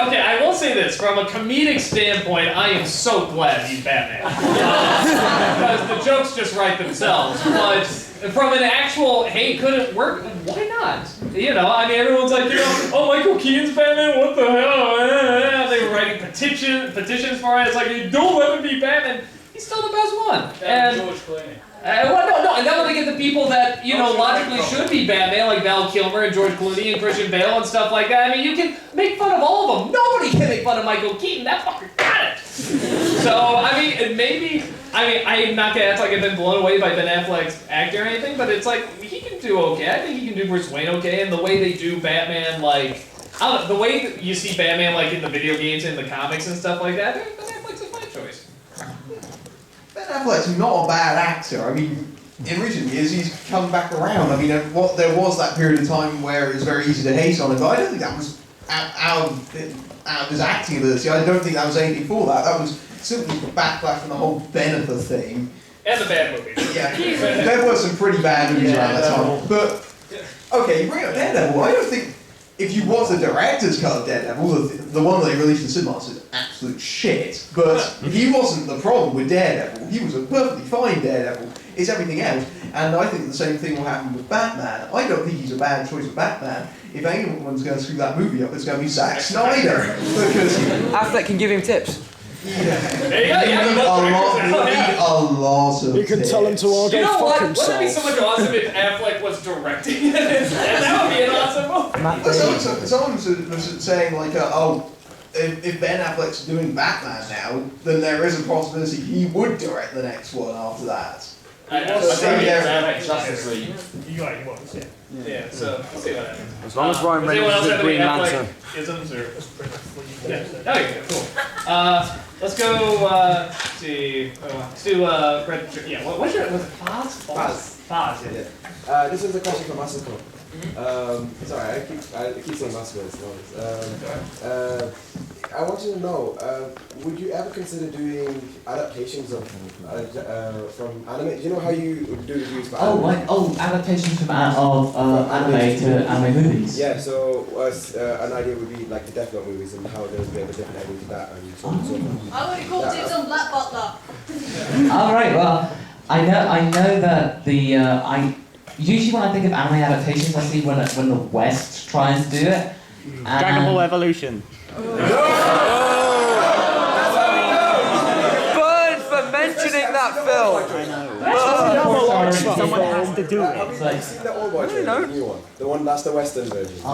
Okay, I will say this. From a comedic standpoint, I am so glad he's Batman. Because the jokes just write themselves. But from an actual, hey, could it work? Why not? You know, I mean, everyone's like, you know, oh, Michael Keaton's Batman, what the hell? They were writing petitions for it. It's like, don't let him be Batman. He's still the best one. And George Clooney. Well, no, and then when they get the people that, you know, logically should be Batman, like Val Kilmer and George Clooney and Christian Bale and stuff like that, I mean, you can make fun of all of them. Nobody can make fun of Michael Keaton. That fucker got it. So, I mean, and maybe, I mean, I'm not gonna act like I've been blown away by Ben Affleck's acting or anything, but it's like, he can do okay. I think he can do Bruce Wayne okay, and the way they do Batman, like, I don't know, the way that you see Batman, like, in the video games and the comics and stuff like that, Ben Affleck's a fine choice. Ben Affleck's not a bad actor. I mean, in recent years he's come back around. I mean, there was that period of time where it was very easy to hate on him, but I don't think that was out of his acting ability. I don't think that was anything for that. That was simply backlash from the whole Bennifer thing. And the bad movies. Yeah, there were some pretty bad movies around that time. But, okay, you bring up Daredevil, I don't think, if you watch the director's cut of Daredevil, the one that they released in cinemas is absolute shit. But he wasn't the problem with Daredevil. He was a perfectly fine Daredevil. It's everything else. And I think the same thing will happen with Batman. I don't think he's a bad choice for Batman. If anyone's going to screw that movie up, it's going to be Zack Snyder. Because Affleck can give him tips. There you go. You need a lot of You can tell him to all You go know fuck what? himself. Wouldn't it be so much awesome if Affleck was directing it? That would be an awesome movie. Someone was saying, like, if Ben Affleck's doing Batman now, then there is a possibility he would direct the next one after that. Justice League. You got it, what? Yeah, so we'll see what happens. As long as Ryan Does anyone else Reynolds is have a Green any Lantern. Affleck-isms or? Yeah. Okay, cool. Let's go. Let's see. Let's do Red. Yeah. What's your? Was it Foz? Foz. Yeah. This is a question from Massacre. Sorry, I keep saying Massacre. I want you to know, would you ever consider doing adaptations of from anime? Do you know how you do reviews for anime? Adaptations from anime to anime movies. Yeah, so an idea would be like the Death Note movies and how there's a bit of a different ending to that and so on and so forth. I would have called it some Black Butler. All right. Well, I know that the usually when I think of anime adaptations, I see when the West tries to do it. Dragon Ball Evolution. Burn for mentioning that film. Someone has to do it. Have you seen the old one? The new one. The one that's the Western version. No,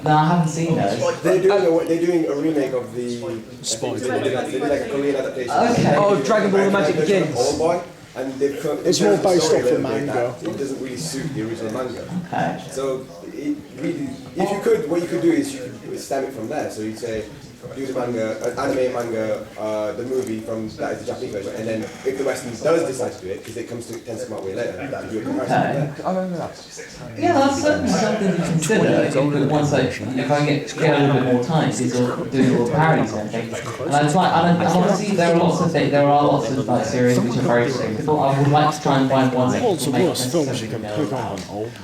I haven't seen those. They're doing a remake of the. They did like a Korean adaptation. Okay. Oh, Dragon Ball: The Magic Begins. Old Boy. And it's more based off the manga. It doesn't really suit the original manga. Okay. So, it really, if you could, what you could do is you could stem it from there. So you'd say, do the manga, anime manga, the movie from that is the Japanese version, and then if the Western does decide to do it, because it tends to come out way later, you do a comparison from there. Yeah, that's certainly something to consider. Once if I get a little bit more time, is doing little parodies and everything. And it's like, and obviously there are lots of like series which are very simple. I would like to try and find ones that people make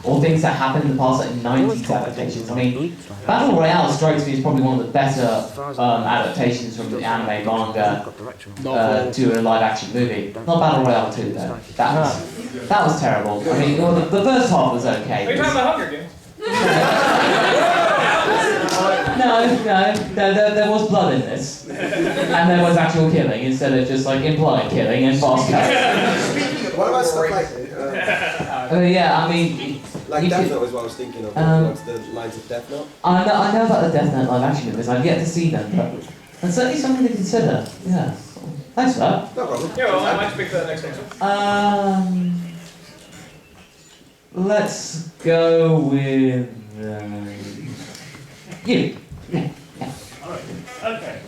or things that happened in the past, like 90s adaptations. I mean, Battle Royale strikes me as probably one of the better adaptations from the anime manga to a live action movie. Not Battle Royale 2 though. That was terrible. I mean, well, the first half was okay. Are you talking about Hunger Games? No, there was blood in this. And there was actual killing instead of just like implied killing and fast cuts. What about stuff like... yeah, I mean... Like Death Note is what I was thinking of. What's the lines of Death Note? I know about the Death Note live action movies. I've yet to see them, but it's certainly something to consider. Yeah. Thanks for that. No problem. Yeah, well, I might pick the next one. Let's go with you. Alright, okay.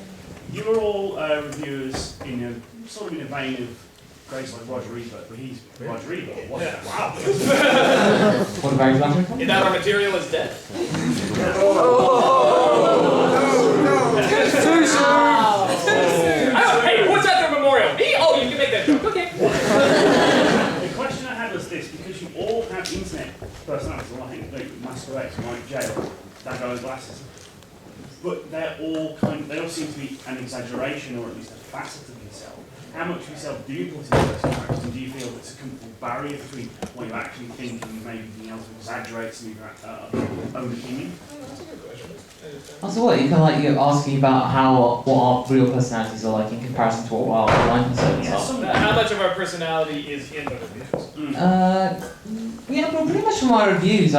You were all reviewers in a sort of in a vein of Grace like Roger Ebert, but he's Roger Ebert. Wow. What about Roger? In that our material is dead. Too soon! Hey, what's at the memorial? Me? Oh, you can make that joke. Okay. The question I had was this, because you all have internet personalities, well, I think Master X, Mike Jail, that guy with glasses. But they're all they all seem to be an exaggeration, or at least a facet of yourself. How much of yourself do you put into those characters, and do you feel it's a comfortable barrier between what you actually think and maybe being able to exaggerate some of your own opinion? Also, what you you're asking about what our real personalities are like in comparison to what our online personas are. How much of our personality is in the reviews? Yeah, but pretty much from my reviews,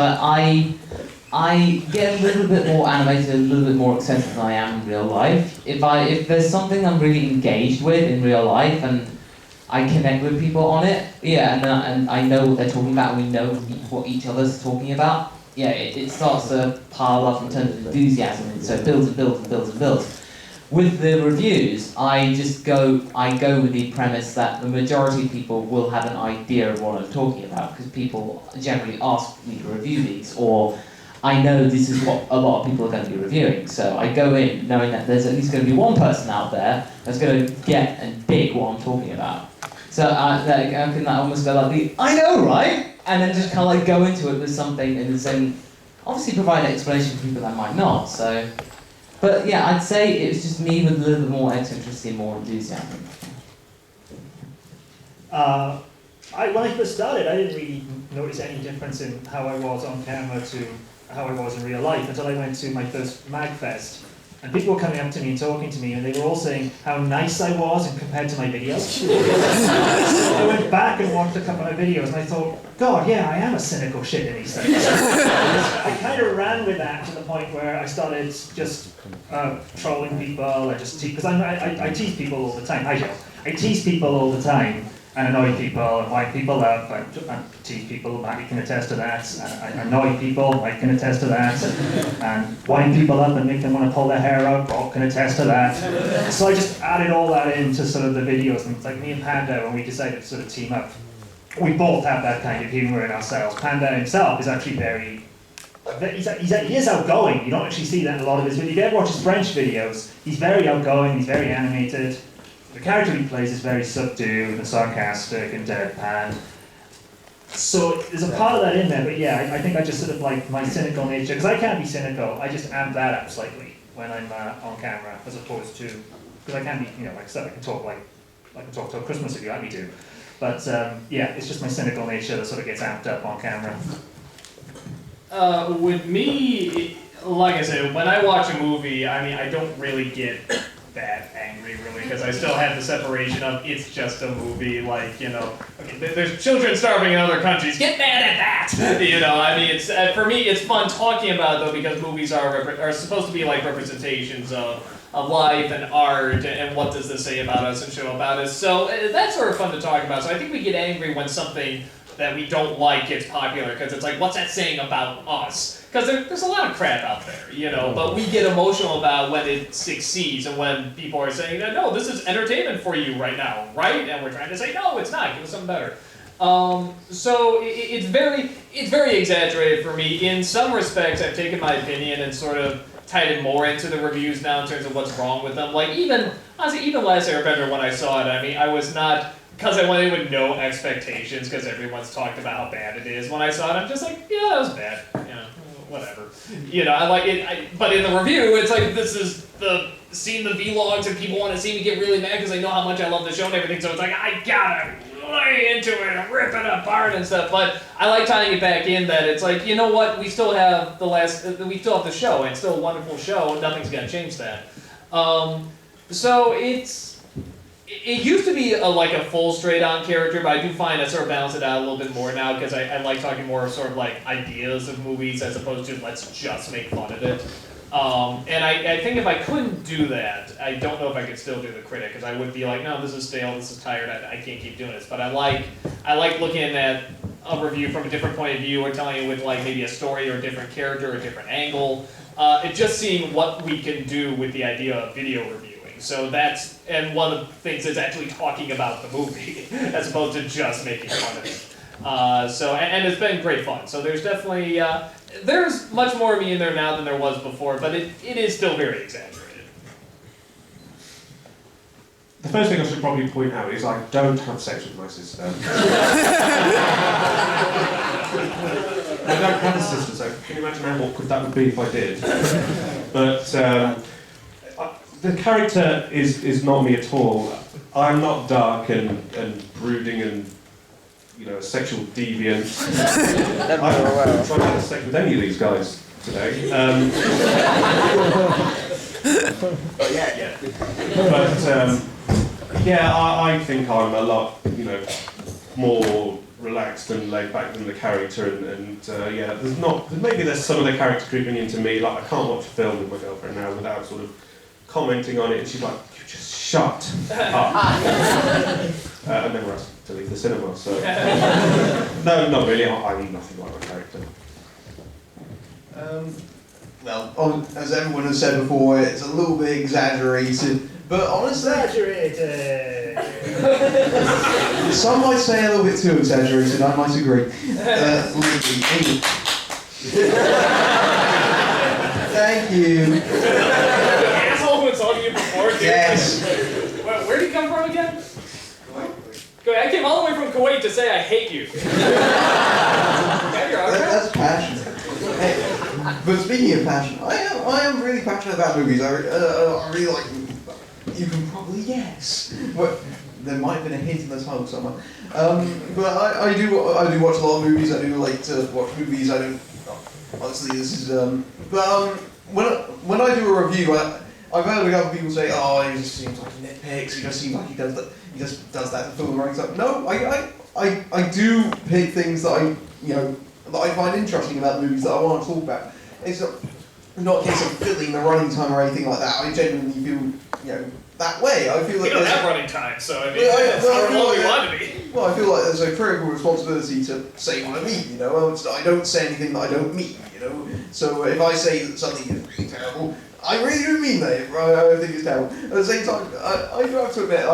I get a little bit more animated, a little bit more eccentric than I am in real life. If there's something I'm really engaged with in real life and I connect with people on it, yeah, and I know what they're talking about and we know what each other's talking about, yeah, it starts to pile up in terms of enthusiasm, and so it builds and builds and builds and builds. With the reviews, I go with the premise that the majority of people will have an idea of what I'm talking about, because people generally ask me to review these, or I know this is what a lot of people are going to be reviewing, so I go in knowing that there's at least going to be one person out there that's going to get and dig what I'm talking about. So I can almost go like I know, right? And then just kind of like go into it with something and then obviously provide an explanation for people that might not. So, but yeah, I'd say it was just me with a little bit more eccentricity, more enthusiasm. When I first started, I didn't really notice any difference in how I was on camera to how I was in real life until I went to my first MagFest. And people were coming up to me and talking to me, and they were all saying how nice I was and compared to my videos. So I went back and watched a couple of my videos, and I thought, God, yeah, I am a cynical shit in these things. I kind of ran with that to the point where I started just trolling people. Because I tease people all the time. I tease people all the time and annoy people and wind people up. I tease people, Matty can attest to that. I annoy people, Mike can attest to that. And wind people up and make them want to pull their hair out, Rob can attest to that. So I just added all that into sort of the videos. And it's like me and Panda, when we decided to sort of team up, we both have that kind of humour in ourselves. Panda himself is actually he is outgoing. You don't actually see that in a lot of his videos. If you ever watch his French videos, he's very outgoing, he's very animated. The character he plays is very subdued and sarcastic and deadpan. So there's a part of that in there, but yeah, I think I just sort of like my cynical nature, because I can't be cynical, I just amp that up slightly when I'm on camera, as opposed to, because I can be, like I said, I can talk till Christmas if you like me to. But yeah, it's just my cynical nature that sort of gets amped up on camera. With me, like I said, when I watch a movie, I don't really get that angry, really, because I still have the separation of it's just a movie, okay, there's children starving in other countries, get mad at that! It's for me, it's fun talking about it, though, because movies are supposed to be like representations of life and art, and what does this say about us and show about us, so that's sort of fun to talk about. So I think we get angry when something that we don't like gets popular, because it's like, what's that saying about us? Because there's a lot of crap out there, but we get emotional about when it succeeds and when people are saying that, no, this is entertainment for you right now, right? And we're trying to say, no, it's not, give us something better. So it's very exaggerated for me. In some respects, I've taken my opinion and sort of tied it more into the reviews now in terms of what's wrong with them. Like even Last Airbender, when I saw it, I was not, because I went in with no expectations, because everyone's talked about how bad it is. When I saw it, I'm just like, yeah, that was bad. whatever. You know, I like it. But in the review, it's like this is seeing the vlogs and people want to see me get really mad because they know how much I love the show and everything. So it's like I gotta lay into it and rip it apart and stuff. But I like tying it back in that it's like, you know what? We still have we still have the show, and it's still a wonderful show, and nothing's gonna change that. So it used to be like a full straight-on character, but I do find I sort of balance it out a little bit more now because I like talking more sort of like ideas of movies as opposed to let's just make fun of it. And I think if I couldn't do that, I don't know if I could still do the critic because I would be like, no, this is stale, this is tired, I can't keep doing this. But I like looking at a review from a different point of view or telling you with like maybe a story or a different character or a different angle. It's just seeing what we can do with the idea of video reviewing. So and one of the things is actually talking about the movie as opposed to just making fun of it. And it's been great fun. So there's definitely, there's much more of me in there now than there was before, but it is still very exaggerated. The first thing I should probably point out is I don't have sex with my sister. I don't have a sister, so can you imagine how awkward that would be if I did? But the character is not me at all. I'm not dark and brooding and, you know, a sexual deviant. I'm trying to have sex with any of these guys today. But I think I'm a lot, you know, more relaxed and laid back than the character, and there's some of the character creeping into me. Like I can't watch a film with my girlfriend now without sort of commenting on it, and she's like, "You just shut up." And then we're asked to leave the cinema. So no, not really. I'm nothing like my character. Well, as everyone has said before, it's a little bit exaggerated, but honestly... Exaggerated! Some might say a little bit too exaggerated, I might agree. Thank you. The asshole who insulted you before, dude? Yes. Where did you come from again? Kuwait. I came all the way from Kuwait to say I hate you. That's passion. Hey, but speaking of passion, I am really passionate about movies. I really like them. You can probably guess. Well, there might have been a hint in the title somewhere. But I do watch a lot of movies. I do like to watch movies. I don't. Honestly, this is. When I do a review, I've heard other people say, "Oh, he just seems like he nitpicks. He just seems like he does that. He just does that to fill the wrong stuff." No, I do pick things that that I find interesting about movies that I want to talk about. It's not a case of filling the running time or anything like that. I genuinely feel, that way. I feel like we don't have running time, so I mean, that's however long we want to be. Well, I feel like there's a critical responsibility to say what I mean. I don't say anything that I don't mean. So if I say that something is really terrible, I really do mean that. I think it's terrible. At the same time, I do have to admit,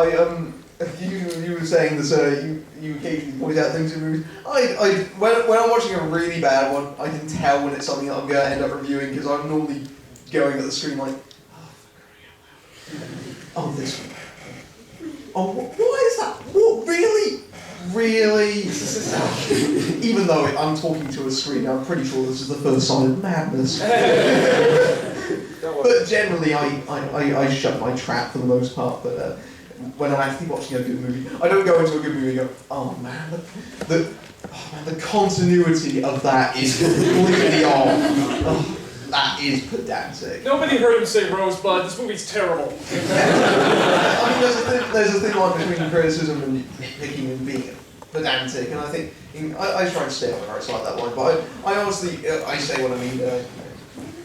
you were saying that you occasionally point out things in movies. When I'm watching a really bad one, I can tell when it's something that I'm going to end up reviewing because I'm normally going at the screen like, oh, this one. Oh, what is that? What, really? Really? Even though I'm talking to a screen, I'm pretty sure this is the first sign of madness. But generally, I shut my trap for the most part. But when I'm actually watching a good movie, I don't go into a good movie and go, oh man, the continuity of that is completely off. Oh, that is pedantic. Nobody heard him say Rosebud. This movie's terrible. I mean, there's a thin line between criticism and nitpicking and being pedantic, and I think I try to stay on the right side of that line. But I honestly, I say what I mean.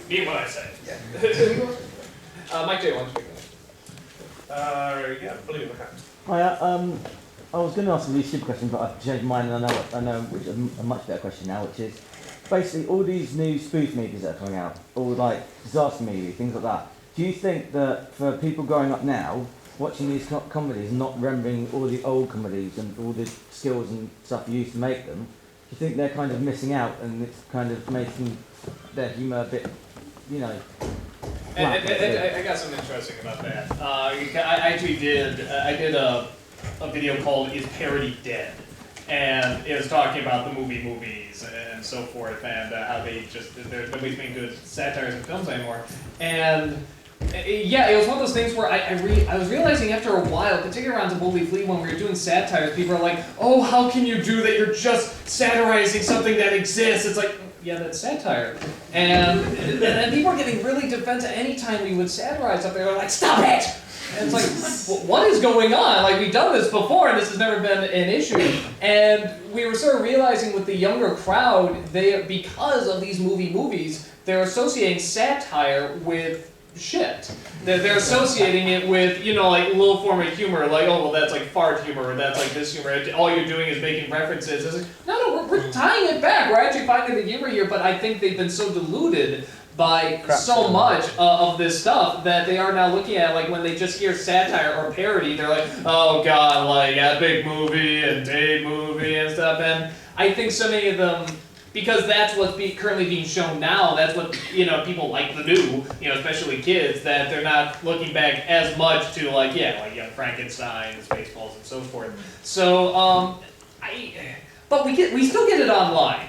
Mean what I say. Yeah. Mike J. wants to speak. Yeah, blue in the hat. Hi, I was going to ask a really stupid question, but I've changed mine, and I know which is a much better question now, which is basically all these new spoof movies that are coming out, all like disaster movies, things like that. Do you think that for people growing up now, watching these comedies, not remembering all the old comedies and all the skills and stuff you used to make them, do you think they're kind of missing out and it's kind of making their humour a bit, I got something interesting about that. I actually did a video called "Is Parody Dead?" and it was talking about the movies and so forth, and how nobody's making good satires in films anymore. And yeah, it was one of those things where I was realizing after a while, particularly around the Bully Flea, when we were doing satires, people are like, oh, how can you do that? You're just satirizing something that exists. It's like, yeah, that's satire. And people are getting really defensive anytime we would satirize something. They're like, stop it! And it's like, what is going on? Like, we've done this before, and this has never been an issue. And we were sort of realizing with the younger crowd, because of these movies, they're associating satire with shit. They're associating it with, like a little form of humor, like, oh, well, that's like fart humor, or that's like this humor. All you're doing is making references. It's like, no, we're tying it back. We're actually finding the humor here, but I think they've been so diluted by so much of this stuff that they are now looking at, like, when they just hear satire or parody, they're like, oh god, like epic movie and date movie and stuff. And I think so many of them, because that's what's currently being shown now, that's what, people like the new, especially kids, that they're not looking back as much to, like Young Frankenstein, Spaceballs, and so forth. So, but we still get it online,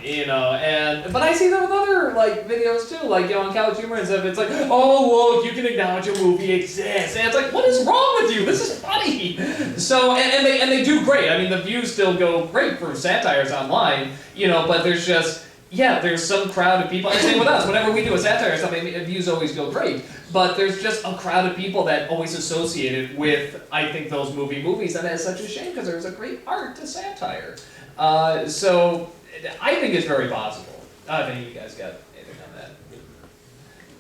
but I see that with other, like, videos too, like, on Couch Humor and stuff. It's like, oh, look, you can acknowledge a movie exists. And it's like, what is wrong with you? This is funny. So, and they do great. I mean, the views still go great for satires online, but there's just, there's some crowd of people, and same with us, whenever we do a satire or something, views always go great. But there's just a crowd of people that always associate it with, I think, those movies, and that's such a shame, because there's a great art to satire. So, I think it's very possible. If any of you guys got anything on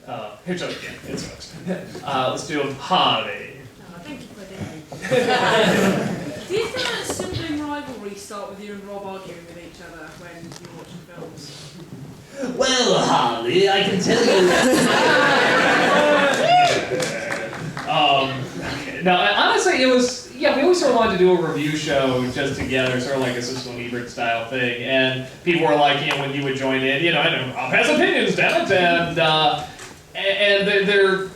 that. Here's it again. It sucks. Let's do Harley. Oh, thank you for that. Did the sibling rivalry start with you and Rob arguing with each other when you were watching films? Well, Harley, I can tell you. No, honestly, it was. Yeah, we always sort of wanted to do a review show just together, sort of like a Siskel and Ebert style thing, and people were like, when you would join in, and Rob has opinions, damn it, and they're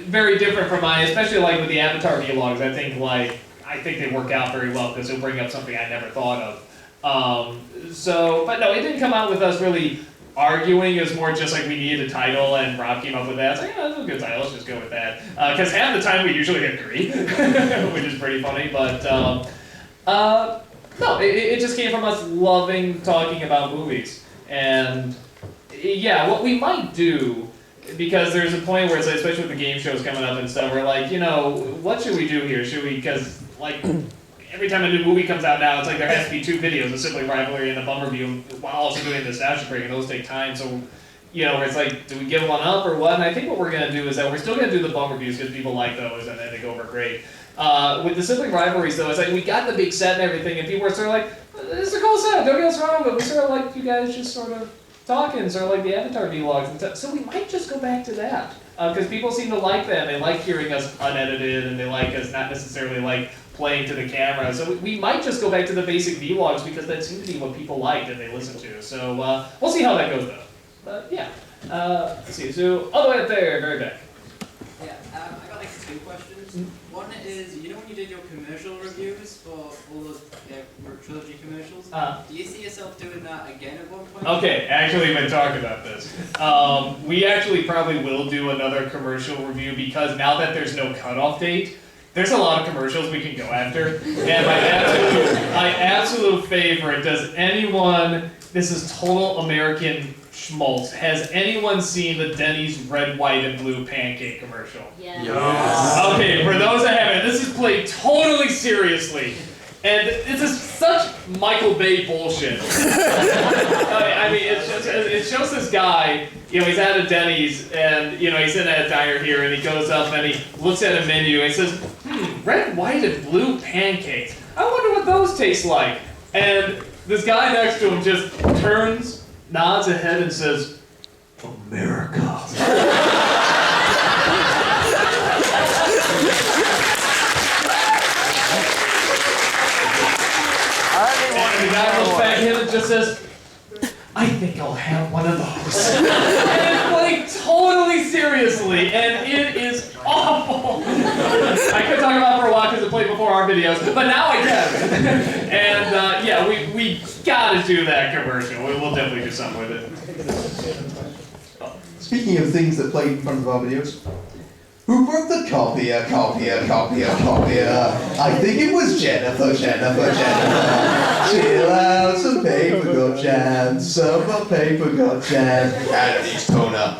very different from mine, especially like with the Avatar vlogs. I think they work out very well because they'll bring up something I never thought of. But no, it didn't come out with us really arguing. It was more just like we needed a title, and Rob came up with that. It's like, that's a good title, let's just go with that. Because half the time we usually agree, which is pretty funny, but no, it just came from us loving talking about movies. And what we might do, because there's a point where it's like, especially with the game shows coming up and stuff, we're like, what should we do here? Should we, because like, every time a new movie comes out now, it's like there has to be 2 videos, a Sibling Rivalry and a Bum Review, while also doing the Nostalgia Break, and those take time. So, where it's like, do we give one up or what? And I think what we're going to do is that we're still going to do the Bum Reviews because people like those and then they go over great. With the Sibling Rivalries, though, it's like we got the big set and everything, and people were sort of like, this is a cool set, don't get us wrong, but we sort of like you guys just sort of talking, sort of like the Avatar vlogs and stuff. So we might just go back to that. Because people seem to like that. They like hearing us unedited, and they like us not necessarily like playing to the camera. So we might just go back to the basic vlogs because that seems to be what people liked and they listen to. So we'll see how that goes though. But yeah, let's see. So all the way up there, very back. Yeah, I got like 2 questions. One is, when you did your commercial reviews for all those trilogy commercials, do you see yourself doing that again at one point? Okay, actually we've been talking about this. We actually probably will do another commercial review because now that there's no cutoff date, there's a lot of commercials we can go after. And my absolute favorite, does anyone, this is total American schmaltz, has anyone seen the Denny's red, white, and blue pancake commercial? Yes. Okay, for those that haven't, this is played totally seriously. And this is such Michael Bay bullshit. I mean, it shows this guy, he's at a Denny's, and, he's in a diner here, and he goes up and he looks at a menu, and he says, red, white, and blue pancakes. I wonder what those taste like. And this guy next to him just turns, nods ahead, and says, America. And the guy looks back at him and just says, I think I'll have one of those. And it's played totally seriously, and it is awful. I could talk about it for a while because play before our videos, but now I can. And yeah, we gotta do that commercial. We'll definitely do something with it. Speaking of things that play in front of our videos, who broke the copier? I think it was Jennifer. Chill out, some paper got jammed, some paper got jammed, and it's toner.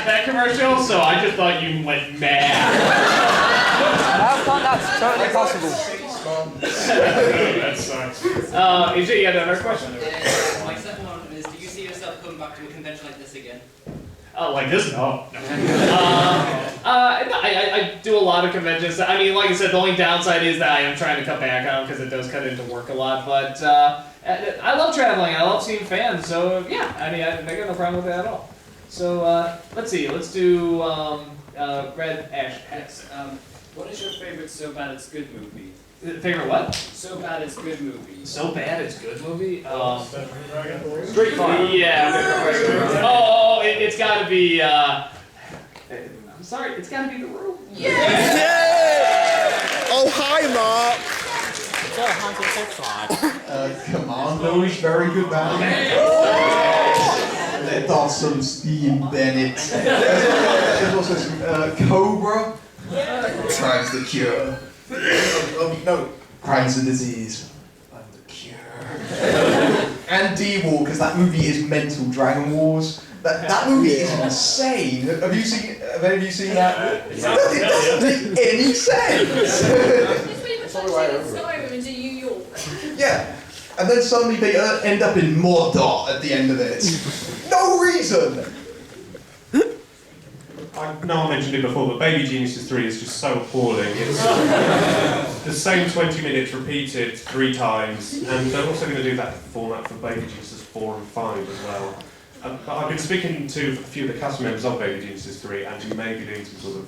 That commercial, so I just thought you went mad. Alcon, that's totally possible. That sucks. AJ, you had another question? My second one is, do you see yourself coming back to a convention like this again? Like this? No. I do a lot of conventions. I mean, like I said, the only downside is that I am trying to cut back on because it does cut into work a lot. But I love traveling. I love seeing fans. So yeah, I mean, I got no problem with that at all. So let's see. Let's do Red Ash X. What is your favorite So Bad It's Good movie? Favorite what? So Bad It's Good movie. So Bad It's Good movie? Street Fighter. Yeah. Oh, it's got to be. I'm sorry, it's got to be The Room. Yeah! Oh, hi, Mark. Commando is very good band. Let off some steam, Bennett. There's also some Cobra. Crime's the cure. No, crime's the disease. I'm the cure. And D-War, because that movie is mental. Dragon Wars. That movie is insane. Have any of you seen that? It doesn't make any sense. It's pretty much like taking Skyrim into New York. Yeah. And then suddenly they end up in Mordor at the end of it. No reason! I know I mentioned it before, but Baby Geniuses 3 is just so appalling. It's the same 20 minutes repeated 3 times, and they're also going to do that format for Baby Geniuses 4 and 5 as well. But I've been speaking to a few of the cast members of Baby Geniuses 3, and you may be doing some sort of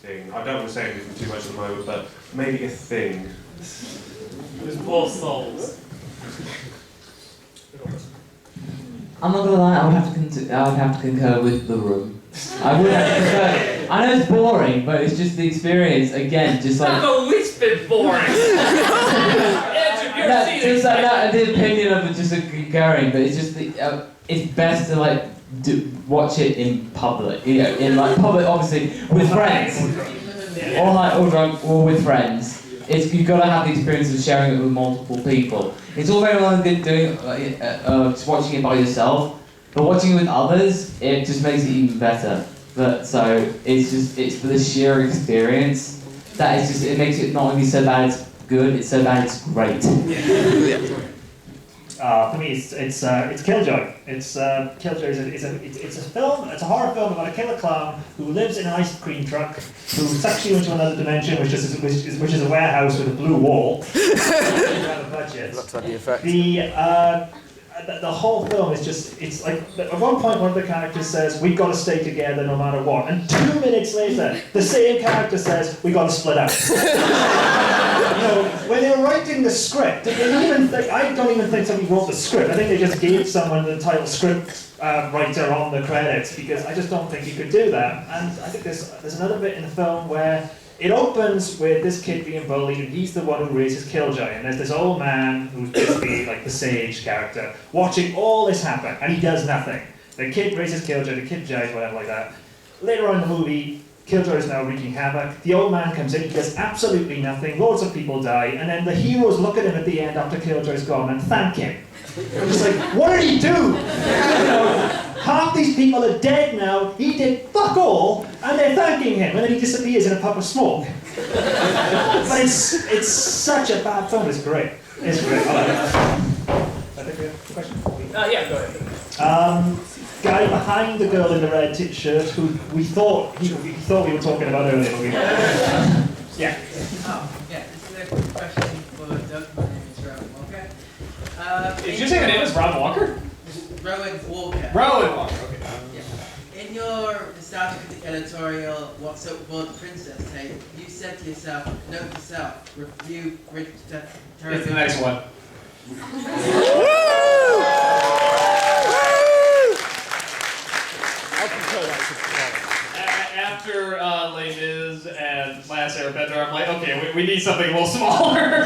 thing. I don't want to say anything too much at the moment, but maybe a thing. There's poor souls. I'm not gonna lie, I would have to concur with The Room. I would have to concur. I know it's boring, but it's just the experience again. Just like Not the least bit boring. the opinion of it, just concurring, but it's just it's best to like watch it in public. You know, in like public, obviously with friends, or like or drunk, or with friends. You've got to have the experience of sharing it with multiple people. It's all very well and good doing just watching it by yourself, but watching it with others, it just makes it even better. But so it's for the sheer experience that is just it makes it not only so bad it's good, it's so bad it's great. For me, it's Killjoy. Killjoy is a film. It's a horror film about a killer clown who lives in an ice cream truck, who sucks you into another dimension, which is a warehouse with a blue wall. Have a budget. That's the effect. The whole film is just, it's like, at one point one of the characters says, we've got to stay together no matter what, and 2 minutes later, the same character says, we've got to split up. You know, when they were writing the script, I don't even think somebody wrote the script, I think they just gave someone the title script writer on the credits, because I just don't think you could do that. And I think there's another bit in the film where it opens with this kid being bullied, and he's the one who raises Killjoy, and there's this old man who's basically like the sage character, watching all this happen, and he does nothing. The kid raises Killjoy, the kid dies, whatever like that. Later on in the movie, Killjoy is now wreaking havoc. The old man comes in, he does absolutely nothing, loads of people die, and then the heroes look at him at the end after Killjoy's gone and thank him. I'm just like, what did he do? You know, half these people are dead now, he did fuck all, and they're thanking him, and then he disappears in a puff of smoke. But it's such a bad film, it's great. It's great, I like it. I think we have a question? Yeah, go ahead. Guy behind the girl in the red shirt who we thought we were talking about earlier. Yeah. Oh, yeah, this is a quick question for Doug. My name is Rowan Walker. Did you say your name is Ron Walker? Rowan Walker. Rowan Walker, okay. Yeah. In your nostalgic editorial, What's Up for the Princess tape, you said to yourself, note to self, review Bridge to It's the next one. after Les Mis and Last Airbender, I'm like, okay, we need something a little smaller.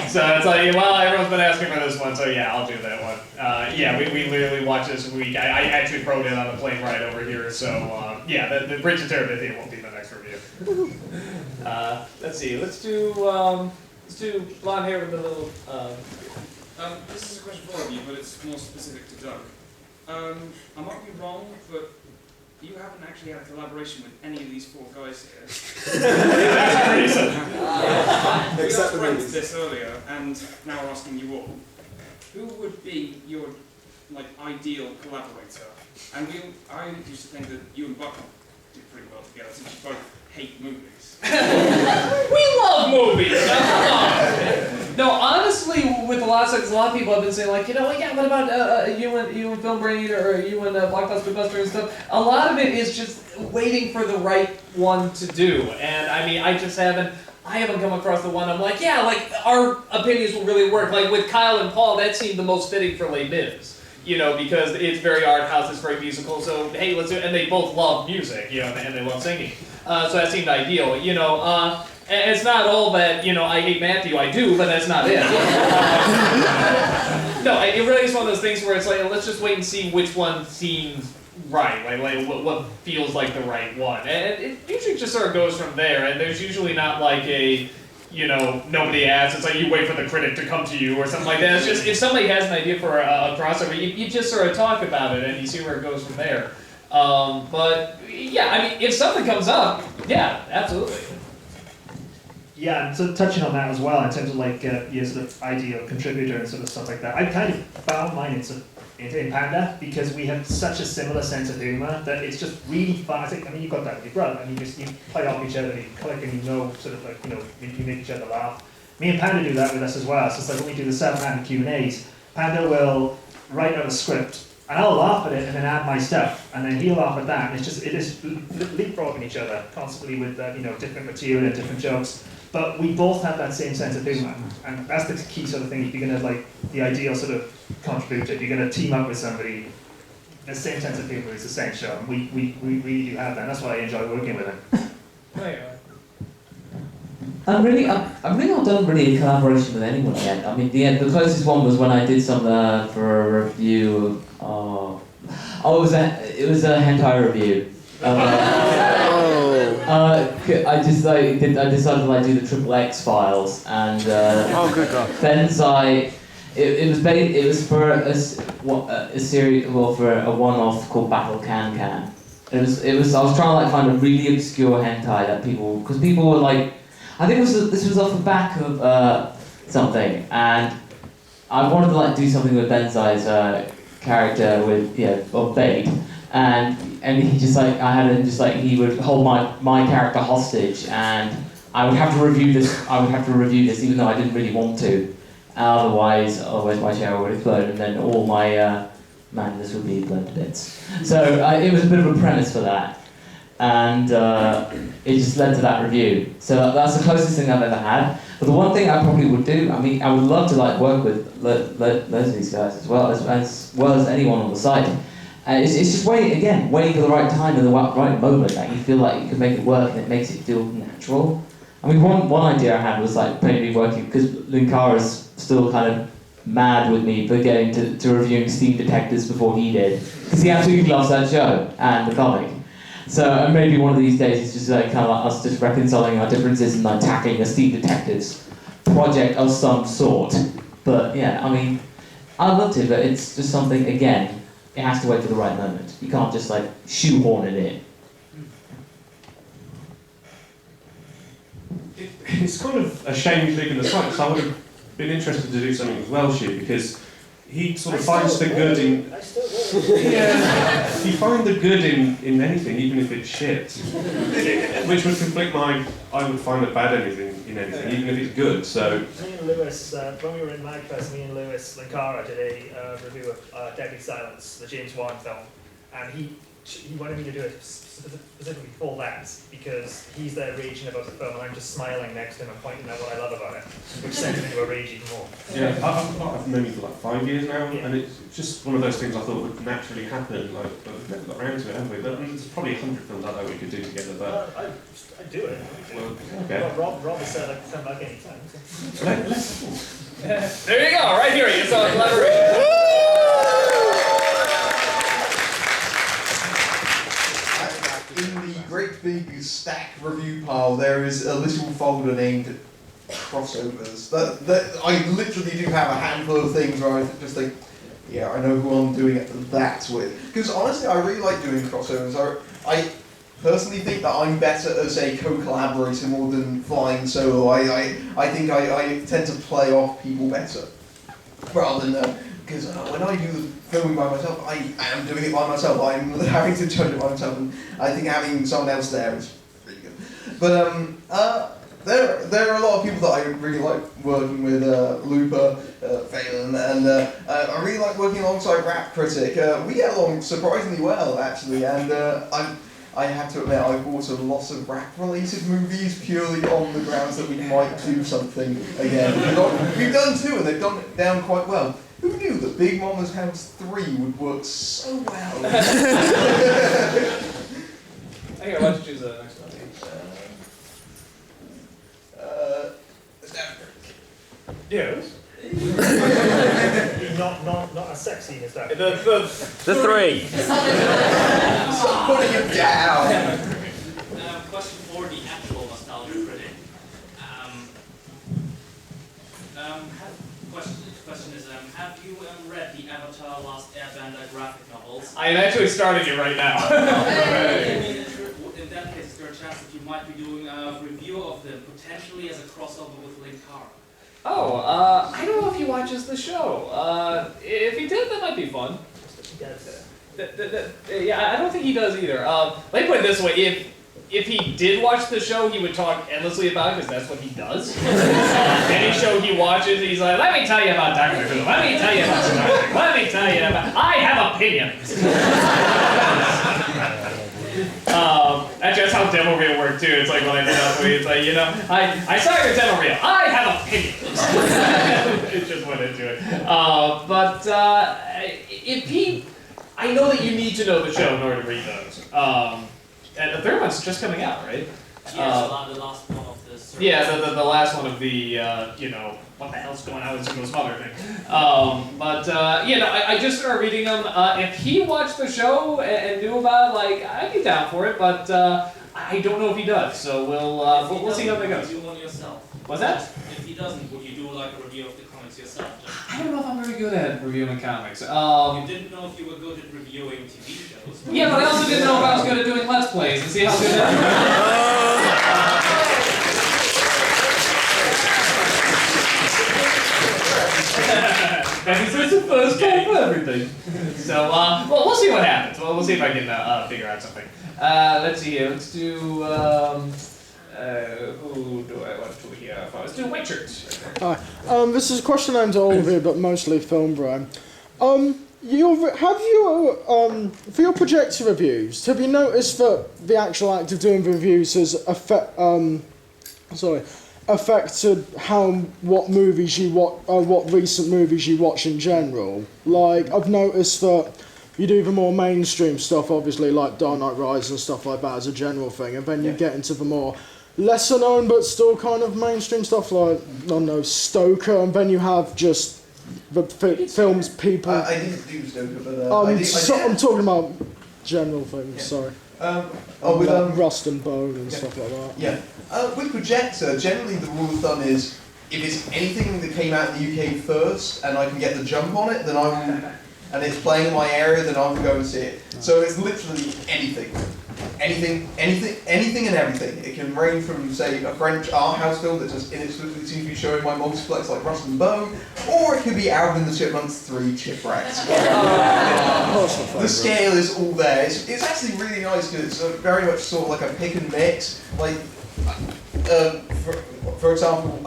So it's like, well, everyone's been asking for this one, so yeah, I'll do that one. Yeah, we literally watched this week. I actually wrote it on the plane ride over here, so yeah, the Bridge of Terabithia won't be the next review. Let's see, let's do blonde hair with a little. This is a question for all of you, but it's more specific to Doug. I might be wrong, but you haven't actually had a collaboration with any of these 4 guys here. We asked Brent this earlier, and now we're asking you all. Who would be your ideal collaborator? And I used to think that you and Buck did pretty well together, since you both hate movies. We love movies! No, honestly, with a lot of people have been saying, like, yeah, what about you and Film Brain or you and Blockbuster Buster and stuff? A lot of it is just waiting for the right one to do. And I mean, I haven't come across the one I'm like, yeah, like, our opinions will really work. Like, with Kyle and Paul, that seemed the most fitting for Les Mis. Because it's very art house, it's very musical, so hey, let's do it. And they both love music, and they love singing. So that seemed ideal, and it's not all that, I hate Matthew, I do, but that's not it. No, it really is one of those things where it's like, let's just wait and see which one seems right, like what feels like the right one. And it usually just sort of goes from there, and there's usually not like a, nobody asks, it's like you wait for the critic to come to you or something like that. It's just, if somebody has an idea for a crossover, you just sort of talk about it and you see where it goes from there. But yeah, I mean, if something comes up, yeah, absolutely. Yeah, and so touching on that as well, in terms of like your sort of ideal contributor and sort of stuff like that, I kind of found mine in Panda, because we have such a similar sense of humour that it's just really fun. I mean, you've got that with your brother, and you play off each other, and you click, and sort of like, you make each other laugh. Me and Panda do that with us as well. So it's like when we do the 7-man Q&As, Panda will write out a script, and I'll laugh at it and then add my stuff, and then he'll laugh at that, and it is leapfrogging each other constantly with different material and different jokes. But we both have that same sense of humour, and that's the key sort of thing. If you're going to like the ideal sort of contributor, if you're going to team up with somebody, the same sense of humour is essential. And we really do have that, and that's why I enjoy working with him. I've really not done really a collaboration with anyone yet. I mean, the closest one was when I did some for a review of, it was a hentai review. I decided to do the XXX files, and oh good God. Then it was for a series, well, for a one-off called Battle Can Can. I was trying to find a really obscure hentai that because people were like, I think this was off the back of something, and I wanted to do something with Benzai's character of Bait, and he just I had him he would hold my character hostage, and I would have to review this even though I didn't really want to. Otherwise my chair would explode, and then all my madness would be blown to bits. So it was a bit of a premise for that, and it just led to that review. So that's the closest thing I've ever had. But the one thing I probably would do, I mean, I would love to work with Leslie's guys as well as anyone on the site. It's just waiting for the right time and the right moment that you feel like you can make it work and it makes it feel natural. I mean, one idea I had was maybe working, because Linkara's still kind of mad with me for getting to reviewing Steam Detectives before he did, because he absolutely loves that show and the comic. So maybe one of these days it's just kind of us just reconciling our differences and tackling a Steam Detectives project of some sort. But yeah, I mean, I'd love to, but it's just something, again, it has to wait for the right moment. You can't just shoehorn it in. It's kind of a shame he's leaving the site, because I would have been interested to do something with Welshie, because he sort of finds the good in... Yeah, he finds the good in anything, even if it's shit. Which would conflict I would find a bad anything in anything, even if it's good, so... Me and Lewis, when we were in Magfest, me and Lewis Linkara did a review of Deadly Silence, the James Wan film, and he wanted me to do it specifically for that, because he's there raging about the film and I'm just smiling next to him and pointing out what I love about it, which sends him into a rage even more. Yeah, I've known you for like 5 years now, and it's just one of those things I thought would naturally happen, like, but we've never got around to it, have we? But there's probably 100 films out there we could do together, but... I do it. Well, okay. Rob has said I can come back anytime. So. There you go, right here, you saw collaboration. In the great big stack review pile, there is a little folder named crossovers. That I literally do have a handful of things where I just think, yeah, I know who I'm doing that with. Because honestly, I really like doing crossovers. I personally think that I'm better as a co-collaborator more than flying solo. I think I tend to play off people better rather than because when I do the filming by myself, I am doing it by myself. I'm having to judge it by myself, and I think having someone else there is really good. But there are a lot of people that I really like working with. Looper, Phelan, and I really like working alongside Rap Critic. We get along surprisingly well, actually, and I have to admit I've bought a lot of rap-related movies purely on the grounds that we might do something again. We've done 2 and they've done it down quite well. Who knew that Big Mama's House 3 would work so well? Okay, why don't you choose the next one? Yes. not as sexy as that. The 3. Stop putting him down. Question for the actual nostalgia critic. Question is, have you read the Avatar Last Airbender graphic novels? I am actually starting it right now. In that case, is there a chance that you might be doing a review of them, potentially as a crossover with Linkara? Oh, I don't know if he watches the show. If he did, that might be fun. Yeah, I don't think he does either. Let me put it this way: if he did watch the show, he would talk endlessly about it because that's what he does. Any show he watches, he's like, "Let me tell you about Doctor Who. Let me tell you about Star Trek. Let me tell you about. I have opinions." Actually, that's how demo reel worked too. It's like when I did that, it's like, I saw your demo reel. I have opinions. It just went into it. But if he, I know that you need to know the show in order to read those. And the 3rd one's just coming out, right? Yeah, the last one of this. Yeah, the last one of the what the hell's going on with Zuko's mother thing. I just started reading them. If he watched the show and knew about it, like, I'd be down for it, but I don't know if he does. So we'll see how that goes. Would you do one yourself? What's that? If he doesn't, would you do like a review of the comics yourself? I don't know if I'm very good at reviewing comics. You didn't know if you were good at reviewing TV shows. Yeah, but I also didn't know if I was good at doing Let's Plays and see how good that And it's the first time for everything. So, we'll see what happens. We'll see if I can figure out something. Let's see here. Let's do, who do I want to hear from? Let's do White Shirts. Hi. This is a question aimed at all of you, but mostly film, Brian. For your projector reviews, have you noticed that the actual act of doing the reviews has affected what movies you watch, what recent movies you watch in general? Like, I've noticed that you do the more mainstream stuff, obviously, like Dark Knight Rises and stuff like that as a general thing, and then you get into the more lesser known but still kind of mainstream stuff like, I don't know, Stoker, and then you have just the films people... I didn't do Stoker, but... I'm talking about general things, sorry. With Rust and Bone and stuff like that. Yeah. With Projector, generally the rule of thumb is if it's anything that came out in the UK first and I can get the jump on it, then and it's playing in my area, then I will go and see it. So it's literally anything. Anything and everything. It can range from, say, a French art house film that just inexplicably seems to be showing my multiplex like Rust and Bone, or it could be Alvin and the Chipmunks 3 Chipwrecks. The scale is all there. It's actually really nice because it's very much sort of like a pick and mix. Like, for example,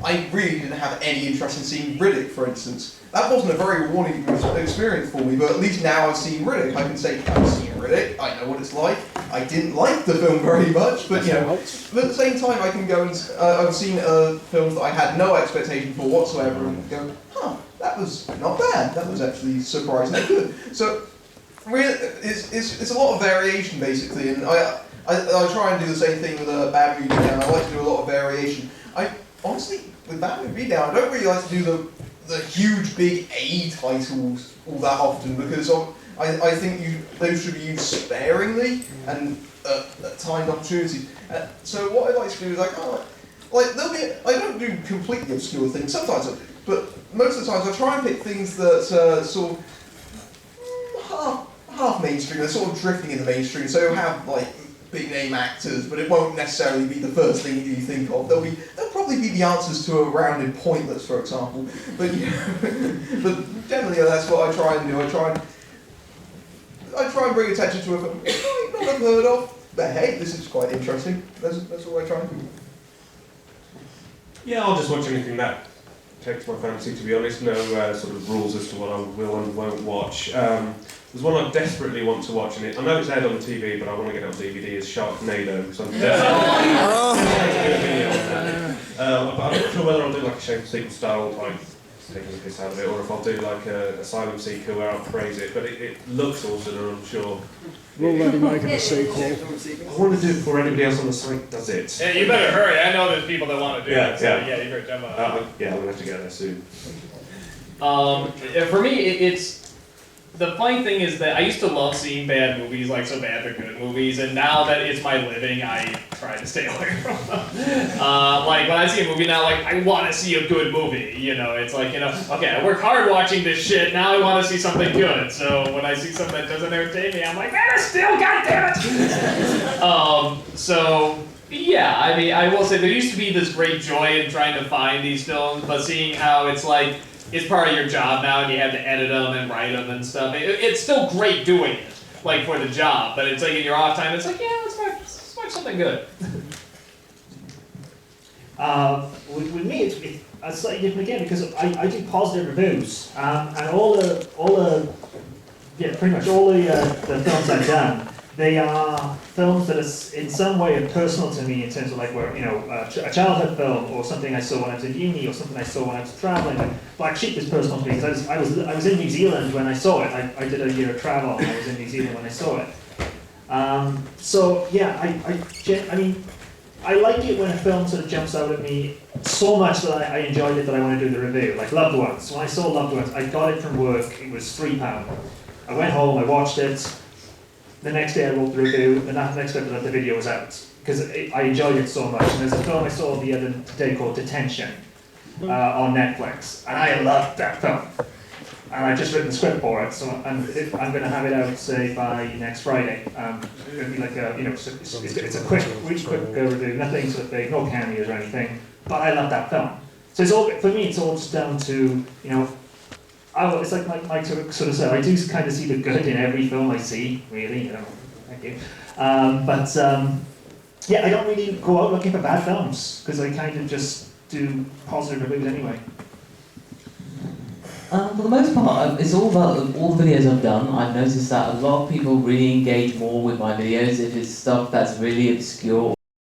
I really didn't have any interest in seeing Riddick, for instance. That wasn't a very rewarding experience for me, but at least now I've seen Riddick. I can say, I've seen Riddick, I know what it's like. I didn't like the film very much, but you know, but at the same time I can go and, I've seen films that I had no expectation for whatsoever and go, huh, that was not bad. That was actually surprisingly good. So, really, it's a lot of variation basically, and I try and do the same thing with a bad movie down. I like to do a lot of variation. Honestly, with bad movie down, I don't really like to do the huge big A titles all that often because I think those should be used sparingly and at timed opportunities. So what I like to do is I don't do completely obscure things. Sometimes I do, but most of the times I try and pick things that sort of half mainstream. They're sort of drifting in the mainstream, so have like big name actors, but it won't necessarily be the first thing that you think of. They'll probably be the answers to a rounded Pointless, for example. But but generally that's what I try and do. I try and bring attention to a film you might not have heard of, but hey, this is quite interesting. That's all I try and do. Yeah, I'll just watch anything that takes my fancy, to be honest. No sort of rules as to what I will and won't watch. There's one I desperately want to watch, and I know it's aired on the TV, but I want to get it on DVD, is Sharknado, so I'm desperately to do a video on that. But I'm not sure whether I'll do like a Shame Sequel style, like taking the piss out of it, or if I'll do like a Asylum Seeker where I'll praise it, but it looks awesome, and I'm sure We're already making a sequel. I want to do it before anybody else on the site does it. Yeah, you better hurry. I know there's people that want to do it. So yeah. yeah, you better jump on. Yeah, I'm going to have to get there soon. For me, it's the funny thing is that I used to love seeing bad movies, like so bad they're good movies, and now that it's my living, I try to stay away from them. Like when I see a movie now, like I want to see a good movie. You know, it's like okay, I work hard watching this shit. Now I want to see something good. So when I see something that doesn't entertain me, I'm like, better still, goddammit. So. Yeah, I mean, I will say there used to be this great joy in trying to find these films, but seeing how it's like, it's part of your job now and you have to edit them and write them and stuff. It's still great doing it, like for the job, but it's like in your off time, it's like, yeah, let's watch something good. With me, it's slightly different again because I do positive reviews, and pretty much all the films I've done, they are films that are in some way personal to me in terms of like where a childhood film or something I saw when I was in uni or something I saw when I was traveling. Like Black Sheep is personal to me because I was in New Zealand when I saw it. I did a year of travel and I was in New Zealand when I saw it. So yeah, I mean, I like it when a film sort of jumps out at me so much that I enjoyed it that I want to do the review. Like Loved Ones. When I saw Loved Ones, I got it from work. It was £3. I went home, I watched it. The next day I wrote the review, and that next day the video was out because I enjoyed it so much. And there's a film I saw the other day called Detention on Netflix, and I loved that film. And I've just written the script for it, so I'm going to have it out, say, by next Friday. It'll be like it's a quick, really quick review, nothing sort of big, no cameos or anything. But I love that film. So it's all for me. It's all just down to it's like Mike sort of said. I do kind of see the good in every film I see. Really, thank you. Yeah, I don't really go out looking for bad films because I kind of just do positive reviews anyway. For the most part, it's all about all the videos I've done. I've noticed that a lot of people really engage more with my videos if it's stuff that's really obscure.